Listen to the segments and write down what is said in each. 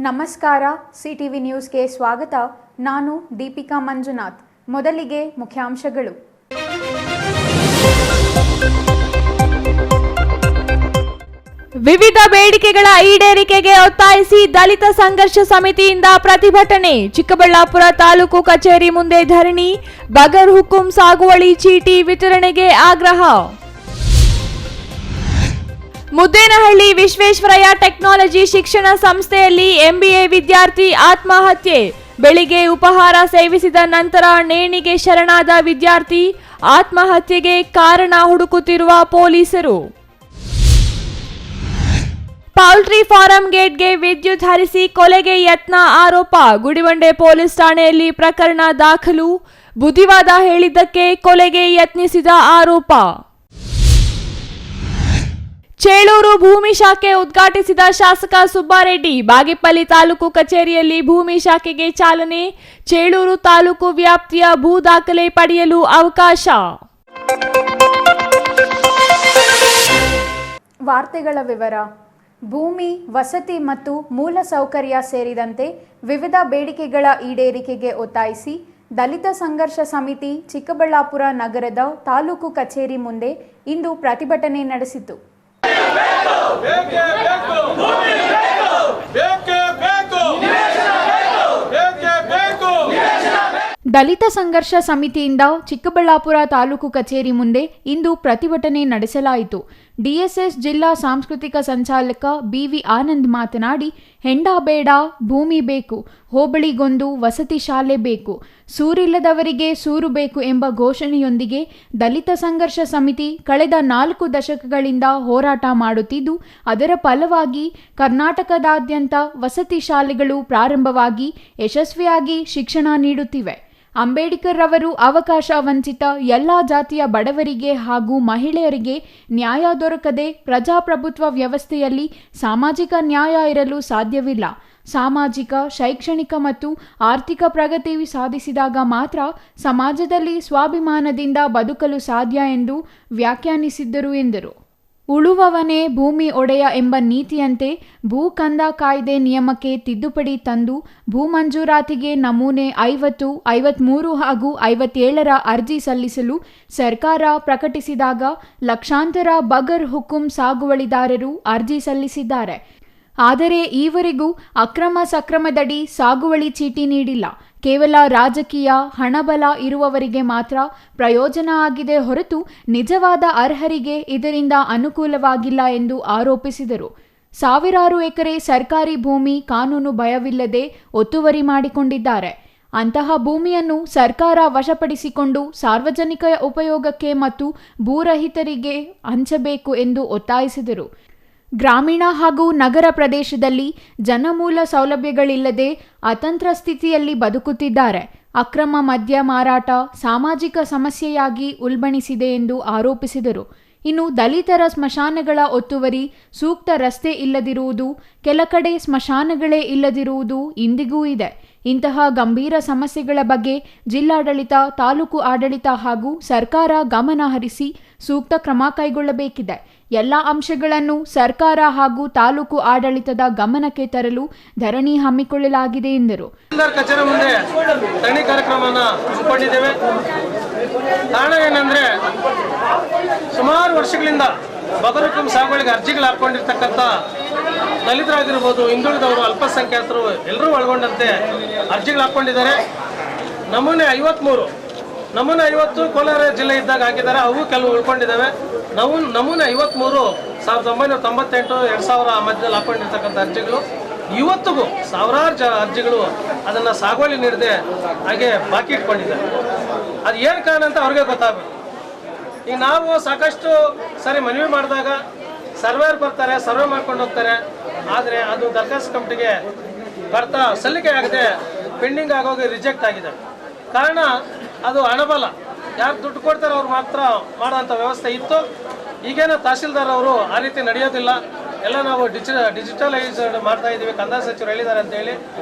ನಮಸ್ಕಾರ. ಸಿಟಿವಿ ನ್ಯೂಸ್ಗೆ ಸ್ವಾಗತ. ನಾನು ದೀಪಿಕಾ ಮಂಜುನಾಥ್. ಮೊದಲಿಗೆ ಮುಖ್ಯಾಂಶಗಳು. ವಿವಿಧ ಬೇಡಿಕೆಗಳ ಈಡೇರಿಕೆಗೆ ಒತ್ತಾಯಿಸಿ ದಲಿತ ಸಂಘರ್ಷ ಸಮಿತಿಯಿಂದ ಪ್ರತಿಭಟನೆ. ಚಿಕ್ಕಬಳ್ಳಾಪುರ ತಾಲೂಕು ಕಚೇರಿ ಮುಂದೆ ಧರಣಿ. ಬಗರ್ ಹುಕುಂ ಸಾಗುವಳಿ ಚೀಟಿ ವಿತರಣೆಗೆ ಆಗ್ರಹ. ಮುದ್ದೇನಹಳ್ಳಿ ವಿಶ್ವೇಶ್ವರಯ್ಯ ಟೆಕ್ನಾಲಜಿ ಶಿಕ್ಷಣ ಸಂಸ್ಥೆಯಲ್ಲಿ ಎಂಬಿಎ ವಿದ್ಯಾರ್ಥಿ ಆತ್ಮಹತ್ಯೆ. ಬೆಳಿಗ್ಗೆ ಉಪಹಾರ ಸೇವಿಸಿದ ನಂತರ ನೇಣಿಗೆ ಶರಣಾದ ವಿದ್ಯಾರ್ಥಿ. ಆತ್ಮಹತ್ಯೆಗೆ ಕಾರಣ ಹುಡುಕುತ್ತಿರುವ ಪೊಲೀಸರು. ಪೌಲ್ಟ್ರಿ ಫಾರಂ ಗೇಟ್ಗೆ ವಿದ್ಯುತ್ ಹರಿಸಿ ಕೊಲೆಗೆ ಯತ್ನ ಆರೋಪ. ಗುಡಿಬಂಡೆ ಪೊಲೀಸ್ ಠಾಣೆಯಲ್ಲಿ ಪ್ರಕರಣ ದಾಖಲು. ಬುದ್ಧಿವಾದ ಹೇಳಿದ್ದಕ್ಕೆ ಕೊಲೆಗೆ ಯತ್ನಿಸಿದ ಆರೋಪ. ಚೇಳೂರು ಭೂಮಿ ಶಾಖೆ ಉದ್ಘಾಟಿಸಿದ ಶಾಸಕ ಸುಬ್ಬಾರೆಡ್ಡಿ. ಬಾಗೇಪಲ್ಲಿ ತಾಲೂಕು ಕಚೇರಿಯಲ್ಲಿ ಭೂಮಿ ಶಾಖೆಗೆ ಚಾಲನೆ. ಚೇಳೂರು ತಾಲೂಕು ವ್ಯಾಪ್ತಿಯ ಭೂ ದಾಖಲೆ ಪಡೆಯಲು ಅವಕಾಶ. ವಾರ್ತೆಗಳ ವಿವರ. ಭೂಮಿ, ವಸತಿ ಮತ್ತು ಮೂಲಸೌಕರ್ಯ ಸೇರಿದಂತೆ ವಿವಿಧ ಬೇಡಿಕೆಗಳ ಈಡೇರಿಕೆಗೆ ಒತ್ತಾಯಿಸಿ ದಲಿತ ಸಂಘರ್ಷ ಸಮಿತಿ ಚಿಕ್ಕಬಳ್ಳಾಪುರ ನಗರದ ತಾಲೂಕು ಕಚೇರಿ ಮುಂದೆ ಇಂದು ಪ್ರತಿಭಟನೆ ನಡೆಸಿತು. ದಲಿತ ಸಂಘರ್ಷ ಸಮಿತಿಯಿಂದ ಚಿಕ್ಕಬಳ್ಳಾಪುರ ತಾಲೂಕು ಕಚೇರಿ ಮುಂದೆ ಇಂದು ಪ್ರತಿಭಟನೆ ನಡೆಸಲಾಯಿತು. ಡಿಎಸ್ಎಸ್ ಜಿಲ್ಲಾ ಸಾಂಸ್ಕೃತಿಕ ಸಂಚಾಲಕ ಬಿವಿ ಆನಂದ್ ಮಾತನಾಡಿ, ಹೆಂಡ ಬೇಡ, ಭೂಮಿ ಬೇಕು, ಹೋಬಳಿಗೊಂದು ವಸತಿ ಶಾಲೆ ಬೇಕು, ಸೂರಿಲ್ಲದವರಿಗೆ ಸೂರು ಬೇಕು ಎಂಬ ಘೋಷಣೆಯೊಂದಿಗೆ ದಲಿತ ಸಂಘರ್ಷ ಸಮಿತಿ ಕಳೆದ 4 ದಶಕಗಳಿಂದ ಹೋರಾಟ ಮಾಡುತ್ತಿದ್ದು, ಅದರ ಫಲವಾಗಿ ಕರ್ನಾಟಕದಾದ್ಯಂತ ವಸತಿ ಶಾಲೆಗಳು ಪ್ರಾರಂಭವಾಗಿ ಯಶಸ್ವಿಯಾಗಿ ಶಿಕ್ಷಣ ನೀಡುತ್ತಿವೆ. ಅಂಬೇಡ್ಕರ್ ರವರು ಅವಕಾಶ ವಂಚಿತ ಎಲ್ಲ ಜಾತಿಯ ಬಡವರಿಗೆ ಹಾಗೂ ಮಹಿಳೆಯರಿಗೆ ನ್ಯಾಯ ದೊರಕದೆ ಪ್ರಜಾಪ್ರಭುತ್ವ ವ್ಯವಸ್ಥೆಯಲ್ಲಿ ಸಾಮಾಜಿಕ ನ್ಯಾಯ ಇರಲು ಸಾಧ್ಯವಿಲ್ಲ. ಸಾಮಾಜಿಕ, ಶೈಕ್ಷಣಿಕ ಮತ್ತು ಆರ್ಥಿಕ ಪ್ರಗತಿ ಸಾಧಿಸಿದಾಗ ಮಾತ್ರ ಸಮಾಜದಲ್ಲಿ ಸ್ವಾಭಿಮಾನದಿಂದ ಬದುಕಲು ಸಾಧ್ಯ ಎಂದು ವ್ಯಾಖ್ಯಾನಿಸಿದ್ದರು ಎಂದರು. ಉಳುವವನೇ ಭೂಮಿ ಒಡೆಯ ಎಂಬ ನೀತಿಯಂತೆ ಭೂ ಕಂದ ಕಾಯ್ದೆ ನಿಯಮಕ್ಕೆ ತಿದ್ದುಪಡಿ ತಂದು ಭೂ ಮಂಜೂರಾತಿಗೆ ನಮೂನೆ 50, 53 ಹಾಗೂ 57ರ ಅರ್ಜಿ ಸಲ್ಲಿಸಲು ಸರ್ಕಾರ ಪ್ರಕಟಿಸಿದಾಗ ಲಕ್ಷಾಂತರ ಬಗರ್ ಹುಕುಂ ಸಾಗುವಳಿದಾರರು ಅರ್ಜಿ ಸಲ್ಲಿಸಿದ್ದಾರೆ. ಆದರೆ ಈವರೆಗೂ ಅಕ್ರಮ ಸಕ್ರಮದಡಿ ಸಾಗುವಳಿ ಚೀಟಿ ನೀಡಿಲ್ಲ. ಕೇವಲ ರಾಜಕೀಯ ಹಣಬಲ ಇರುವವರಿಗೆ ಮಾತ್ರ ಪ್ರಯೋಜನ ಆಗಿದೆ ಹೊರತು ನಿಜವಾದ ಅರ್ಹರಿಗೆ ಇದರಿಂದ ಅನುಕೂಲವಾಗಿಲ್ಲ ಎಂದು ಆರೋಪಿಸಿದರು. ಸಾವಿರಾರು ಎಕರೆ ಸರ್ಕಾರಿ ಭೂಮಿ ಕಾನೂನು ಭಯವಿಲ್ಲದೆ ಒತ್ತುವರಿ ಮಾಡಿಕೊಂಡಿದ್ದಾರೆ. ಅಂತಹ ಭೂಮಿಯನ್ನು ಸರ್ಕಾರ ವಶಪಡಿಸಿಕೊಂಡು ಸಾರ್ವಜನಿಕ ಉಪಯೋಗಕ್ಕೆ ಮತ್ತು ಭೂರಹಿತರಿಗೆ ಹಂಚಬೇಕು ಎಂದು ಒತ್ತಾಯಿಸಿದರು. ಗ್ರಾಮೀಣ ಹಾಗೂ ನಗರ ಪ್ರದೇಶದಲ್ಲಿ ಜನಮೂಲ ಸೌಲಭ್ಯಗಳಿಲ್ಲದೆ ಅತಂತ್ರ ಸ್ಥಿತಿಯಲ್ಲಿ ಬದುಕುತ್ತಿದ್ದಾರೆ. ಅಕ್ರಮ ಮದ್ಯ ಮಾರಾಟ ಸಾಮಾಜಿಕ ಸಮಸ್ಯೆಯಾಗಿ ಉಲ್ಬಣಿಸಿದೆ ಎಂದು ಆರೋಪಿಸಿದರು. ಇನ್ನು ದಲಿತರ ಸ್ಮಶಾನಗಳ ಒತ್ತುವರಿ, ಸೂಕ್ತ ರಸ್ತೆ ಇಲ್ಲದಿರುವುದು, ಕೆಲ ಕಡೆ ಸ್ಮಶಾನಗಳೇ ಇಲ್ಲದಿರುವುದು ಇಂದಿಗೂ ಇದೆ. ಇಂತಹ ಗಂಭೀರ ಸಮಸ್ಯೆಗಳ ಬಗ್ಗೆ ಜಿಲ್ಲಾಡಳಿತ, ತಾಲೂಕು ಆಡಳಿತ ಹಾಗೂ ಸರ್ಕಾರ ಗಮನ ಹರಿಸಿ ಸೂಕ್ತ ಕ್ರಮ ಕೈಗೊಳ್ಳಬೇಕಿದೆ. ಎಲ್ಲ ಅಂಶಗಳನ್ನು ಸರ್ಕಾರ ಹಾಗೂ ತಾಲೂಕು ಆಡಳಿತದ ಗಮನಕ್ಕೆ ತರಲು ಧರಣಿ ಹಮ್ಮಿಕೊಳ್ಳಲಾಗಿದೆ ಎಂದರು. ಕಚೇರಿ ಮುಂದೆ ಧರಣಿ ಕಾರ್ಯಕ್ರಮವನ್ನು ಹಮ್ಮಿಕೊಂಡಿದ್ದೇವೆ. ಕಾರಣ ಏನಂದ್ರೆ, ಸುಮಾರು ವರ್ಷಗಳಿಂದ ಬಗರ್ ಹುಕುಂ ಸಾಗುವಳಿಗೆ ಅರ್ಜಿಗಳು ಹಾಕೊಂಡಿರ್ತಕ್ಕಂಥ ದಲಿತರಾಗಿರ್ಬೋದು, ಹಿಂದುಳಿದವರು, ಅಲ್ಪಸಂಖ್ಯಾತರು ಎಲ್ಲರೂ ಒಳಗೊಂಡಂತೆ ಅರ್ಜಿಗಳು ಹಾಕೊಂಡಿದ್ದಾರೆ. ನಮೂನೆ 53, ನಮೂನೆ 50 ಕೋಲಾರ ಜಿಲ್ಲೆ ಇದ್ದಾಗ ಹಾಕಿದ್ದಾರೆ. ಅವು ಕೆಲವು ಉಳ್ಕೊಂಡಿದ್ದಾವೆ. ನಮೂನೆ 53 1998, 2000 ಮಧ್ಯದಲ್ಲಿ ಹಾಕೊಂಡಿರ್ತಕ್ಕಂಥ ಅರ್ಜಿಗಳು ಇವತ್ತಿಗೂ ಸಾವಿರಾರು ಅರ್ಜಿಗಳು ಅದನ್ನು ಸಾಗುವಳಿ ನೀಡದೆ ಹಾಗೆ ಬಾಕಿ ಇಟ್ಕೊಂಡಿದ್ದಾರೆ. ಅದು ಏನು ಕಾರಣ ಅಂತ ಅವ್ರಿಗೆ ಗೊತ್ತಾಗಬೇಕು. ಈಗ ನಾವು ಸಾಕಷ್ಟು ಸರಿ ಮನವಿ ಮಾಡಿದಾಗ ಸರ್ವೇರ್ ಬರ್ತಾರೆ, ಸರ್ವೆ ಮಾಡ್ಕೊಂಡು ಹೋಗ್ತಾರೆ. ಆದರೆ ಅದು ದರ್ಖಾಸ್ತು ಕಮಿಟಿಗೆ ಬರ್ತಾ ಸಲ್ಲಿಕೆ ಆಗದೆ ಪೆಂಡಿಂಗ್ ಆಗೋಗಿ ರಿಜೆಕ್ಟ್ ಆಗಿದೆ. ಕಾರಣ ಅದು ಹಣಬಲ, ಯಾರು ದುಡ್ಡು ಕೊಡ್ತಾರೆ ಅವ್ರು ಮಾತ್ರ ಮಾಡೋಂಥ ವ್ಯವಸ್ಥೆ ಇತ್ತು. ಈಗೇನೋ ತಹಸೀಲ್ದಾರ್ ಅವರು ಆ ರೀತಿ ನಡೆಯೋದಿಲ್ಲ, ಎಲ್ಲ ನಾವು ಡಿಜಿಟಲೈಸ್ಡ್ ಮಾಡ್ತಾ ಇದ್ದೀವಿ, ಕಂದಾಯ ಸಚಿವರು ಹೇಳಿದ್ದಾರೆ ಅಂತೇಳಿ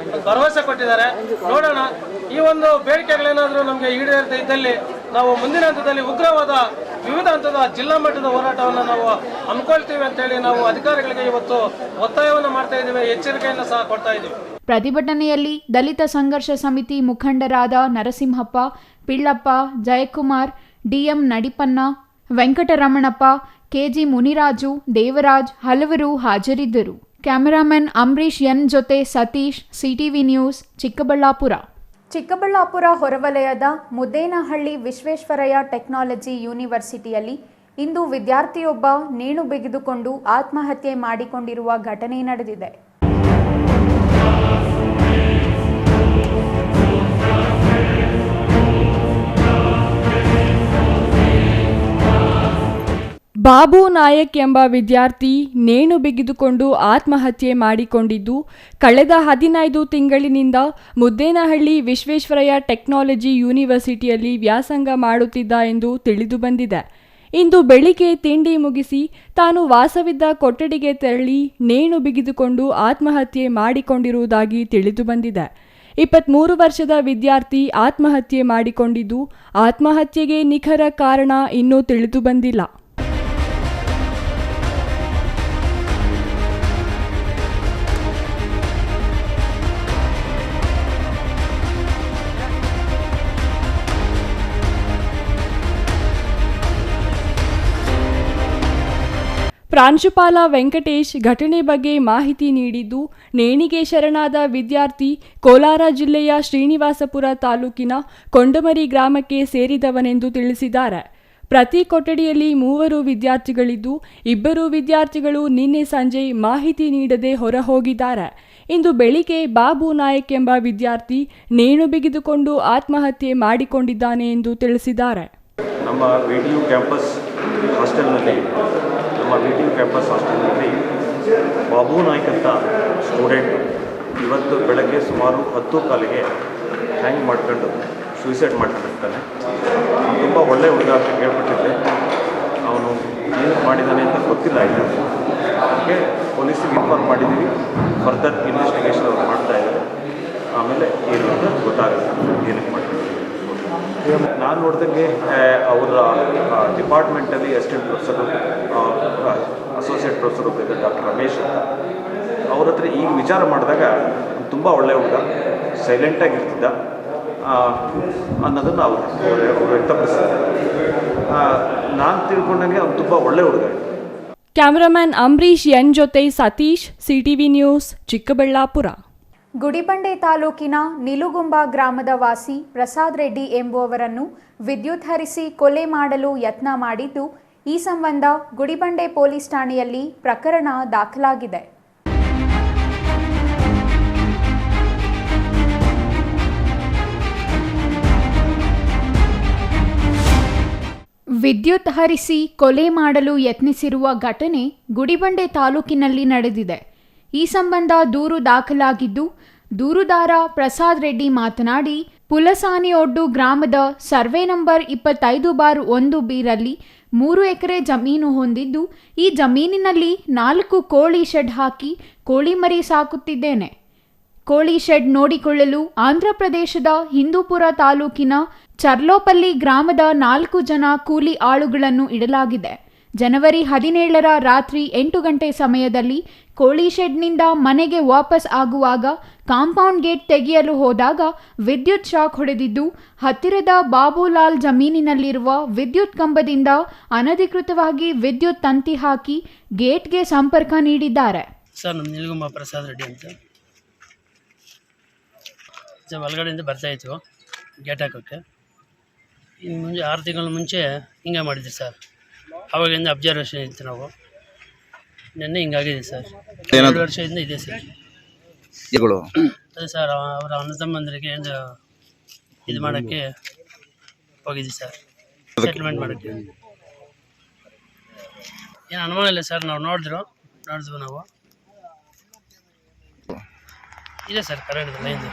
ಭರವಸೆ ಕೊಟ್ಟಿದ್ದಾರೆ. ನೋಡೋಣ, ಈ ಒಂದು ಬೇಡಿಕೆಗಳೇನಾದರೂ ನಮಗೆ ಈಡೇರದೇ ಇದ್ದಲ್ಲಿ ನಾವು ಮುಂದಿನ ಹಂತದಲ್ಲಿ ಉಗ್ರವಾದ ವಿವಿಧ ಹಂತದ ಜಿಲ್ಲಾ ಮಟ್ಟದ ಹೋರಾಟವನ್ನು ನಾವು ಹಮ್ಮಿಕೊಳ್ತೀವಿ ಅಂತೇಳಿ ನಾವು ಅಧಿಕಾರಿಗಳಿಗೆ ಇವತ್ತು ಒತ್ತಾಯವನ್ನು ಮಾಡ್ತಾ ಇದ್ದೀವಿ, ಎಚ್ಚರಿಕೆಯನ್ನು ಸಹ ಕೊಡ್ತಾ ಇದ್ದೀವಿ. ಪ್ರತಿಭಟನೆಯಲ್ಲಿ ದಲಿತ ಸಂಘರ್ಷ ಸಮಿತಿ ಮುಖಂಡರಾದ ನರಸಿಂಹಪ್ಪ, ಪಿಳ್ಳಪ್ಪ, ಜಯಕುಮಾರ್, ಡಿಎಂ ನಡಿಪನ್ನ, ವೆಂಕಟರಮಣಪ್ಪ, ಕೆಜಿ ಮುನಿರಾಜು, ದೇವರಾಜ್ ಹಲವರು ಹಾಜರಿದ್ದರು. ಕ್ಯಾಮೆರಾಮನ್ ಅಂಬರೀಶ್ ಎನ್ ಜೊತೆ ಸತೀಶ್, ಸಿಟಿವಿ ನ್ಯೂಸ್, ಚಿಕ್ಕಬಳ್ಳಾಪುರ. ಚಿಕ್ಕಬಳ್ಳಾಪುರ ಹೊರವಲಯದ ಮುದ್ದೇನಹಳ್ಳಿ ವಿಶ್ವೇಶ್ವರಯ್ಯ ಟೆಕ್ನಾಲಜಿ ಯೂನಿವರ್ಸಿಟಿಯಲ್ಲಿ ಇಂದು ವಿದ್ಯಾರ್ಥಿಯೊಬ್ಬ ನೇಣು ಬಿಗಿದುಕೊಂಡು ಆತ್ಮಹತ್ಯೆ ಮಾಡಿಕೊಂಡಿರುವ ಘಟನೆ ನಡೆದಿದೆ. ಬಾಬು ನಾಯಕ್ ಎಂಬ ವಿದ್ಯಾರ್ಥಿ ನೇಣು ಬಿಗಿದುಕೊಂಡು ಆತ್ಮಹತ್ಯೆ ಮಾಡಿಕೊಂಡಿದ್ದು ಕಳೆದ 15 ತಿಂಗಳಿನಿಂದ ಮುದ್ದೇನಹಳ್ಳಿ ವಿಶ್ವೇಶ್ವರಯ್ಯ ಟೆಕ್ನಾಲಜಿ ಯೂನಿವರ್ಸಿಟಿಯಲ್ಲಿ ವ್ಯಾಸಂಗ ಮಾಡುತ್ತಿದ್ದ ಎಂದು ತಿಳಿದುಬಂದಿದೆ. ಇಂದು ಬೆಳಿಗ್ಗೆ ತಿಂಡಿ ಮುಗಿಸಿ ತಾನು ವಾಸವಿದ್ದ ಕೊಠಡಿಗೆ ತೆರಳಿ ನೇಣು ಬಿಗಿದುಕೊಂಡು ಆತ್ಮಹತ್ಯೆ ಮಾಡಿಕೊಂಡಿರುವುದಾಗಿ ತಿಳಿದುಬಂದಿದೆ. 23 ವರ್ಷದ ವಿದ್ಯಾರ್ಥಿ ಆತ್ಮಹತ್ಯೆ ಮಾಡಿಕೊಂಡಿದ್ದು ಆತ್ಮಹತ್ಯೆಗೆ ನಿಖರ ಕಾರಣ ಇನ್ನೂ ತಿಳಿದುಬಂದಿಲ್ಲ. ಪ್ರಾಂಶುಪಾಲ ವೆಂಕಟೇಶ್ ಘಟನೆ ಬಗ್ಗೆ ಮಾಹಿತಿ ನೀಡಿದ್ದು, ನೇಣಿಗೆ ಶರಣಾದ ವಿದ್ಯಾರ್ಥಿ ಕೋಲಾರ ಜಿಲ್ಲೆಯ ಶ್ರೀನಿವಾಸಪುರ ತಾಲೂಕಿನ ಕೊಂಡಮರಿ ಗ್ರಾಮಕ್ಕೆ ಸೇರಿದವನೆಂದು ತಿಳಿಸಿದ್ದಾರೆ. ಪ್ರತಿ ಕೊಠಡಿಯಲ್ಲಿ 3 ವಿದ್ಯಾರ್ಥಿಗಳಿದ್ದು, 2 ವಿದ್ಯಾರ್ಥಿಗಳು ನಿನ್ನೆ ಸಂಜೆ ಮಾಹಿತಿ ನೀಡದೆ ಹೊರಹೋಗಿದ್ದಾರೆ. ಇಂದು ಬೆಳಿಗ್ಗೆ ಬಾಬು ನಾಯಕ್ ಎಂಬ ವಿದ್ಯಾರ್ಥಿ ನೇಣು ಬಿಗಿದುಕೊಂಡು ಆತ್ಮಹತ್ಯೆ ಮಾಡಿಕೊಂಡಿದ್ದಾನೆ ಎಂದು ತಿಳಿಸಿದ್ದಾರೆ. ನಮ್ಮ ವಿಟಿಯು ಕ್ಯಾಂಪಸ್ ಹಾಸ್ಟೆಲ್ನಲ್ಲಿ ಬಾಬು ನಾಯ್ಕ್ ಅಂತ ಸ್ಟೂಡೆಂಟ್ ಇವತ್ತು ಬೆಳಗ್ಗೆ ಸುಮಾರು 10 ಕಾಲಿಗೆ ಹ್ಯಾಂಗ್ ಮಾಡ್ಕೊಂಡು ಸೂಸೈಡ್ ಮಾಡ್ಕೊಂಡಿರ್ತಾನೆ. ತುಂಬ ಒಳ್ಳೆಯ ಹುಡುಗ ಅಂತ ಕೇಳ್ಬಿಟ್ಟಿದ್ದೆ. ಅವನು ಏನು ಮಾಡಿದ್ದಾನೆ ಅಂತ ಗೊತ್ತಿಲ್ಲ. ಆಯಿತು, ಅದಕ್ಕೆ ಪೊಲೀಸಿಗೆ ಇನ್ಫಾರ್ಮ್ ಮಾಡಿದ್ದೀವಿ. ಫರ್ದರ್ ಇನ್ವೆಸ್ಟಿಗೇಷನ್ ಅವ್ರು ಮಾಡ್ತಾಯಿದ್ದಾರೆ. ಆಮೇಲೆ ಏನು ಅಂತ ಗೊತ್ತಾಗುತ್ತೆ ಏನಕ್ಕೆ ಮಾಡ್ತಾರೆ. ನಾನು ನೋಡಿದಂಗೆ ಅವರ ಡಿಪಾರ್ಟ್ಮೆಂಟಲ್ಲಿ ಅಸಿಸ್ಟೆಂಟ್ ಪ್ರೊಫೆಸರು, ಅಸೋಸಿಯೇಟ್ ಪ್ರೊಫೆಸರ್ ಒಬ್ಬರಿದ್ದಾರೆ ಡಾಕ್ಟರ್ ರಮೇಶ್ ಅಂತ. ಅವ್ರ ಹತ್ರ ಈಗ ವಿಚಾರ ಮಾಡಿದಾಗ ತುಂಬ ಒಳ್ಳೆಯ ಹುಡುಗ, ಸೈಲೆಂಟಾಗಿರ್ತಿದ್ದ ಅನ್ನೋದನ್ನು ಅವರು ವ್ಯಕ್ತಪಡಿಸಿದ್ದಾರೆ. ನಾನು ತಿಳ್ಕೊಂಡಂಗೆ ಅವ್ನು ತುಂಬ ಒಳ್ಳೆಯ ಹುಡುಗ. ಕ್ಯಾಮರಾಮನ್ ಅಂಬರೀಶ್ ಎನ್ ಜೊತೆ ಸತೀಶ್, ಸಿಟಿವಿ ನ್ಯೂಸ್, ಚಿಕ್ಕಬಳ್ಳಾಪುರ. ಗುಡಿಬಂಡೆ ತಾಲೂಕಿನ ನಿಲುಗುಂಬ ಗ್ರಾಮದ ವಾಸಿ ಪ್ರಸಾದ್ ರೆಡ್ಡಿ ಎಂಬುವವರನ್ನು ವಿದ್ಯುತ್ ಹರಿಸಿ ಕೊಲೆ ಮಾಡಲು ಯತ್ನ ಮಾಡಿದ್ದು, ಈ ಸಂಬಂಧ ಗುಡಿಬಂಡೆ ಪೊಲೀಸ್ ಠಾಣೆಯಲ್ಲಿ ಪ್ರಕರಣ ದಾಖಲಾಗಿದೆ. ವಿದ್ಯುತ್ ಹರಿಸಿ ಕೊಲೆ ಮಾಡಲು ಯತ್ನಿಸಿರುವ ಘಟನೆ ಗುಡಿಬಂಡೆ ತಾಲೂಕಿನಲ್ಲಿ ನಡೆದಿದೆ. ಈ ಸಂಬಂಧ ದೂರು ದಾಖಲಾಗಿದ್ದು, ದೂರುದಾರ ಪ್ರಸಾದ್ ರೆಡ್ಡಿ ಮಾತನಾಡಿ, ಪುಲಸಾನಿಯೊಡ್ಡು ಗ್ರಾಮದ ಸರ್ವೆ ನಂಬರ್ 25/1 ರಲ್ಲಿ 3 ಎಕರೆ ಜಮೀನು ಹೊಂದಿದ್ದು, ಈ ಜಮೀನಿನಲ್ಲಿ 4 ಕೋಳಿ ಶೆಡ್ ಹಾಕಿ ಕೋಳಿ ಮರಿ ಸಾಕುತ್ತಿದ್ದೇನೆ. ಕೋಳಿ ಶೆಡ್ ನೋಡಿಕೊಳ್ಳಲು ಆಂಧ್ರಪ್ರದೇಶದ ಹಿಂದೂಪುರ ತಾಲೂಕಿನ ಚರ್ಲೋಪಲ್ಲಿ ಗ್ರಾಮದ 4 ಜನ ಕೂಲಿ ಆಳುಗಳನ್ನು ಇಡಲಾಗಿದೆ. ಜನವರಿ 17ರ ರಾತ್ರಿ 8 ಗಂಟೆ ಸಮಯದಲ್ಲಿ ಕೋಳಿ ಶೆಡ್ನಿಂದ ಮನೆಗೆ ವಾಪಸ್ ಆಗುವಾಗ ಕಾಂಪೌಂಡ್ ಗೇಟ್ ತೆಗೆಯಲು ಹೋದಾಗ ವಿದ್ಯುತ್ ಶಾಕ್ ಹೊಡೆದಿದ್ದು, ಹತ್ತಿರದ ಬಾಬುಲಾಲ್ ಜಮೀನಿನಲ್ಲಿರುವ ವಿದ್ಯುತ್ ಕಂಬದಿಂದ ಅನಧಿಕೃತವಾಗಿ ವಿದ್ಯುತ್ ತಂತಿ ಹಾಕಿ ಗೇಟ್ಗೆ ಸಂಪರ್ಕ ನೀಡಿದ್ದಾರೆ. ಸರ್, ನಮ್ಮ ನಿಲುಗುಂಬ ಪ್ರಸಾದ್ ರೆಡ್ಡಿ ಅಂತ. ಒಳಗಡೆಯಿಂದ ಬರ್ತಾಯಿತ್ತು ಗೇಟ್ ಹಾಕೋಕ್ಕೆ. ಇನ್ನು ಮುಂಚೆ 6 ತಿಂಗಳ ಮುಂಚೆ ಹಿಂಗೆ ಮಾಡಿದ್ವಿ ಸರ್. ಅವಾಗಿಂದ ಅಬ್ಸರ್ವೇಷನ್ ಇತ್ತು ನಾವು. ನೆನ್ನೆ ಹಿಂಗಾಗಿದೆ ಸರ್. 2 ವರ್ಷದಿಂದ ಇದೆ ಸರ್. ಅದೇ ಸರ್, ಅವರ ಅಣ್ಣ ತಮ್ಮಂದರಿಗೆ ಇದು ಮಾಡೋಕ್ಕೆ ಹೋಗಿದ್ವಿ ಸರ್, ಸೆಟ್ಲ್ಮೆಂಟ್ ಮಾಡೋಕ್ಕೆ. ಏನು ಅನುಮಾನ ಇಲ್ಲ ಸರ್. ನಾವು ನೋಡಿದ್ವಿ ನಾವು ಇದೆ ಸರ್ ಕರೆಂಟ್ ಲೈನ್.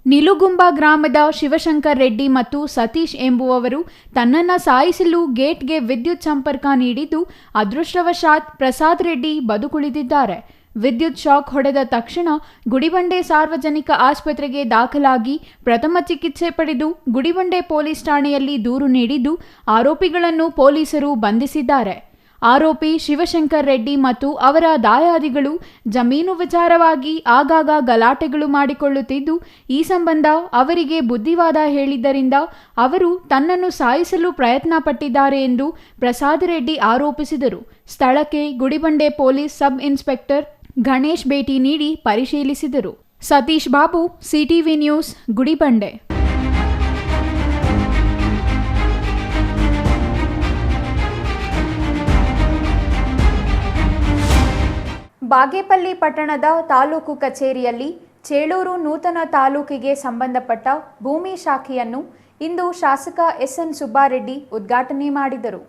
ನಿಲುಗುಂಬ ಗ್ರಾಮದ ಶಿವಶಂಕರ್ ರೆಡ್ಡಿ ಮತ್ತು ಸತೀಶ್ ಎಂಬುವವರು ತನ್ನನ್ನು ಸಾಯಿಸಲು ಗೇಟ್ಗೆ ವಿದ್ಯುತ್ ಸಂಪರ್ಕ ನೀಡಿದ್ದು, ಅದೃಷ್ಟವಶಾತ್ ಪ್ರಸಾದ್ ರೆಡ್ಡಿ ಬದುಕುಳಿದಿದ್ದಾರೆ. ವಿದ್ಯುತ್ ಶಾಕ್ ಹೊಡೆದ ತಕ್ಷಣ ಗುಡಿಬಂಡೆ ಸಾರ್ವಜನಿಕ ಆಸ್ಪತ್ರೆಗೆ ದಾಖಲಾಗಿ ಪ್ರಥಮ ಚಿಕಿತ್ಸೆ ಪಡೆದು ಗುಡಿಬಂಡೆ ಪೊಲೀಸ್ ಠಾಣೆಯಲ್ಲಿ ದೂರು ನೀಡಿದ್ದು, ಆರೋಪಿಗಳನ್ನು ಪೊಲೀಸರು ಬಂಧಿಸಿದ್ದಾರೆ. ಆರೋಪಿ ಶಿವಶಂಕರ್ ರೆಡ್ಡಿ ಮತ್ತು ಅವರ ದಾಯಾದಿಗಳು ಜಮೀನು ವಿಚಾರವಾಗಿ ಆಗಾಗ ಗಲಾಟೆಗಳು ಮಾಡಿಕೊಳ್ಳುತ್ತಿದ್ದು, ಈ ಸಂಬಂಧ ಅವರಿಗೆ ಬುದ್ಧಿವಾದ ಹೇಳಿದ್ದರಿಂದ ಅವರು ತನ್ನನ್ನು ಸಾಯಿಸಲು ಪ್ರಯತ್ನ ಪಟ್ಟಿದ್ದಾರೆ ಎಂದು ಪ್ರಸಾದ್ ರೆಡ್ಡಿ ಆರೋಪಿಸಿದರು. ಸ್ಥಳಕ್ಕೆ Gudibande police sub inspector Ganesh ಭೇಟಿ ನೀಡಿ ಪರಿಶೀಲಿಸಿದರು. Satish Babu, CTV news, Gudibande. ಬಾಗೇಪಲ್ಲಿ ಪಟ್ಟಣದ ತಾಲೂಕು ಕಚೇರಿಯಲ್ಲಿ ಚೇಳೂರು ನೂತನ ತಾಲೂಕಿಗೆ ಸಂಬಂಧಪಟ್ಟ ಭೂಮಿ ಶಾಖೆಯನ್ನು ಇಂದು ಶಾಸಕ ಎಸ್ಎನ್ ಸುಬ್ಬಾರೆಡ್ಡಿ ಉದ್ಘಾಟನೆ ಮಾಡಿದರು.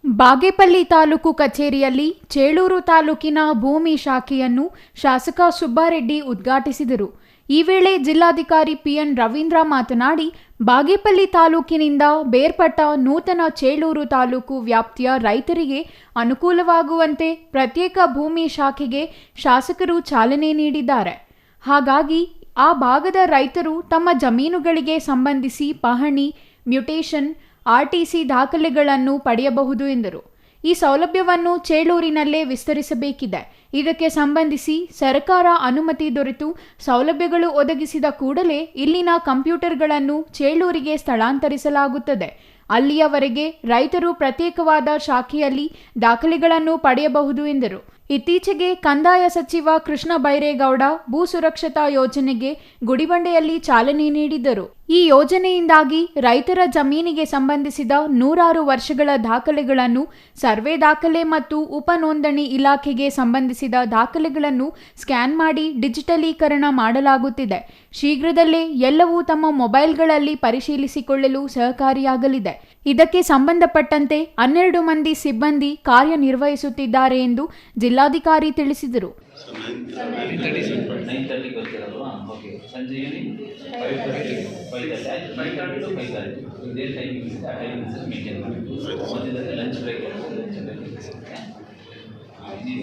ಬಾಗೇಪಲ್ಲಿ ತಾಲೂಕು ಕಚೇರಿಯಲ್ಲಿ ಚೇಳೂರು ತಾಲೂಕಿನ ಭೂಮಿ ಶಾಖೆಯನ್ನು ಶಾಸಕ ಸುಬ್ಬಾರೆಡ್ಡಿ ಉದ್ಘಾಟಿಸಿದರು. ಈ ವೇಳೆ ಜಿಲ್ಲಾಧಿಕಾರಿ ಪಿಎನ್ ರವೀಂದ್ರ ಮಾತನಾಡಿ, ಬಾಗೇಪಲ್ಲಿ ತಾಲೂಕಿನಿಂದ ಬೇರ್ಪಟ್ಟ ನೂತನ ಚೇಳೂರು ತಾಲೂಕು ವ್ಯಾಪ್ತಿಯ ರೈತರಿಗೆ ಅನುಕೂಲವಾಗುವಂತೆ ಪ್ರತ್ಯೇಕ ಭೂಮಿ ಶಾಖೆಗೆ ಶಾಸಕರು ಚಾಲನೆ ನೀಡಿದ್ದಾರೆ. ಹಾಗಾಗಿ ಆ ಭಾಗದ ರೈತರು ತಮ್ಮ ಜಮೀನುಗಳಿಗೆ ಸಂಬಂಧಿಸಿ ಪಹಣಿ, ಮ್ಯೂಟೇಷನ್, ಆರ್ಟಿಸಿ ದಾಖಲೆಗಳನ್ನು ಪಡೆಯಬಹುದು ಎಂದರು. ಈ ಸೌಲಭ್ಯವನ್ನು ಚೇಳೂರಿನಲ್ಲೇ ವಿಸ್ತರಿಸಬೇಕಿದೆ. ಇದಕ್ಕೆ ಸಂಬಂಧಿಸಿ ಸರ್ಕಾರ ಅನುಮತಿ ದೊರೆತು ಸೌಲಭ್ಯಗಳು ಒದಗಿಸಿದ ಕೂಡಲೇ ಇಲ್ಲಿನ ಕಂಪ್ಯೂಟರ್ಗಳನ್ನು ಚೇಳೂರಿಗೆ ಸ್ಥಳಾಂತರಿಸಲಾಗುತ್ತದೆ. ಅಲ್ಲಿಯವರೆಗೆ ರೈತರು ಪ್ರತ್ಯೇಕವಾದ ಶಾಖೆಯಲ್ಲಿ ದಾಖಲೆಗಳನ್ನು ಪಡೆಯಬಹುದು ಎಂದರು. ಇತ್ತೀಚೆಗೆ ಕಂದಾಯ ಸಚಿವ ಕೃಷ್ಣ ಬೈರೇಗೌಡ ಭೂ ಸುರಕ್ಷತಾ ಯೋಜನೆಗೆ ಗುಡಿಬಂಡೆಯಲ್ಲಿ ಚಾಲನೆ ನೀಡಿದ್ದರು. ಈ ಯೋಜನೆಯಿಂದಾಗಿ ರೈತರ ಜಮೀನಿಗೆ ಸಂಬಂಧಿಸಿದ 100 ವರ್ಷಗಳ ದಾಖಲೆಗಳನ್ನು, ಸರ್ವೆ ದಾಖಲೆ ಮತ್ತು ಉಪನೋಂದಣಿ ಇಲಾಖೆಗೆ ಸಂಬಂಧಿಸಿದ ದಾಖಲೆಗಳನ್ನು ಸ್ಕ್ಯಾನ್ ಮಾಡಿ ಡಿಜಿಟಲೀಕರಣ ಮಾಡಲಾಗುತ್ತಿದೆ. ಶೀಘ್ರದಲ್ಲೇ ಎಲ್ಲವೂ ತಮ್ಮ ಮೊಬೈಲ್ಗಳಲ್ಲಿ ಪರಿಶೀಲಿಸಿಕೊಳ್ಳಲು ಸಹಕಾರಿಯಾಗಲಿದೆ. ಇದಕ್ಕೆ ಸಂಬಂಧಪಟ್ಟಂತೆ 12 ಮಂದಿ ಸಿಬ್ಬಂದಿ ಕಾರ್ಯನಿರ್ವಹಿಸುತ್ತಿದ್ದಾರೆ ಎಂದು ಜಿಲ್ಲಾಧಿಕಾರಿ ತಿಳಿಸಿದರು.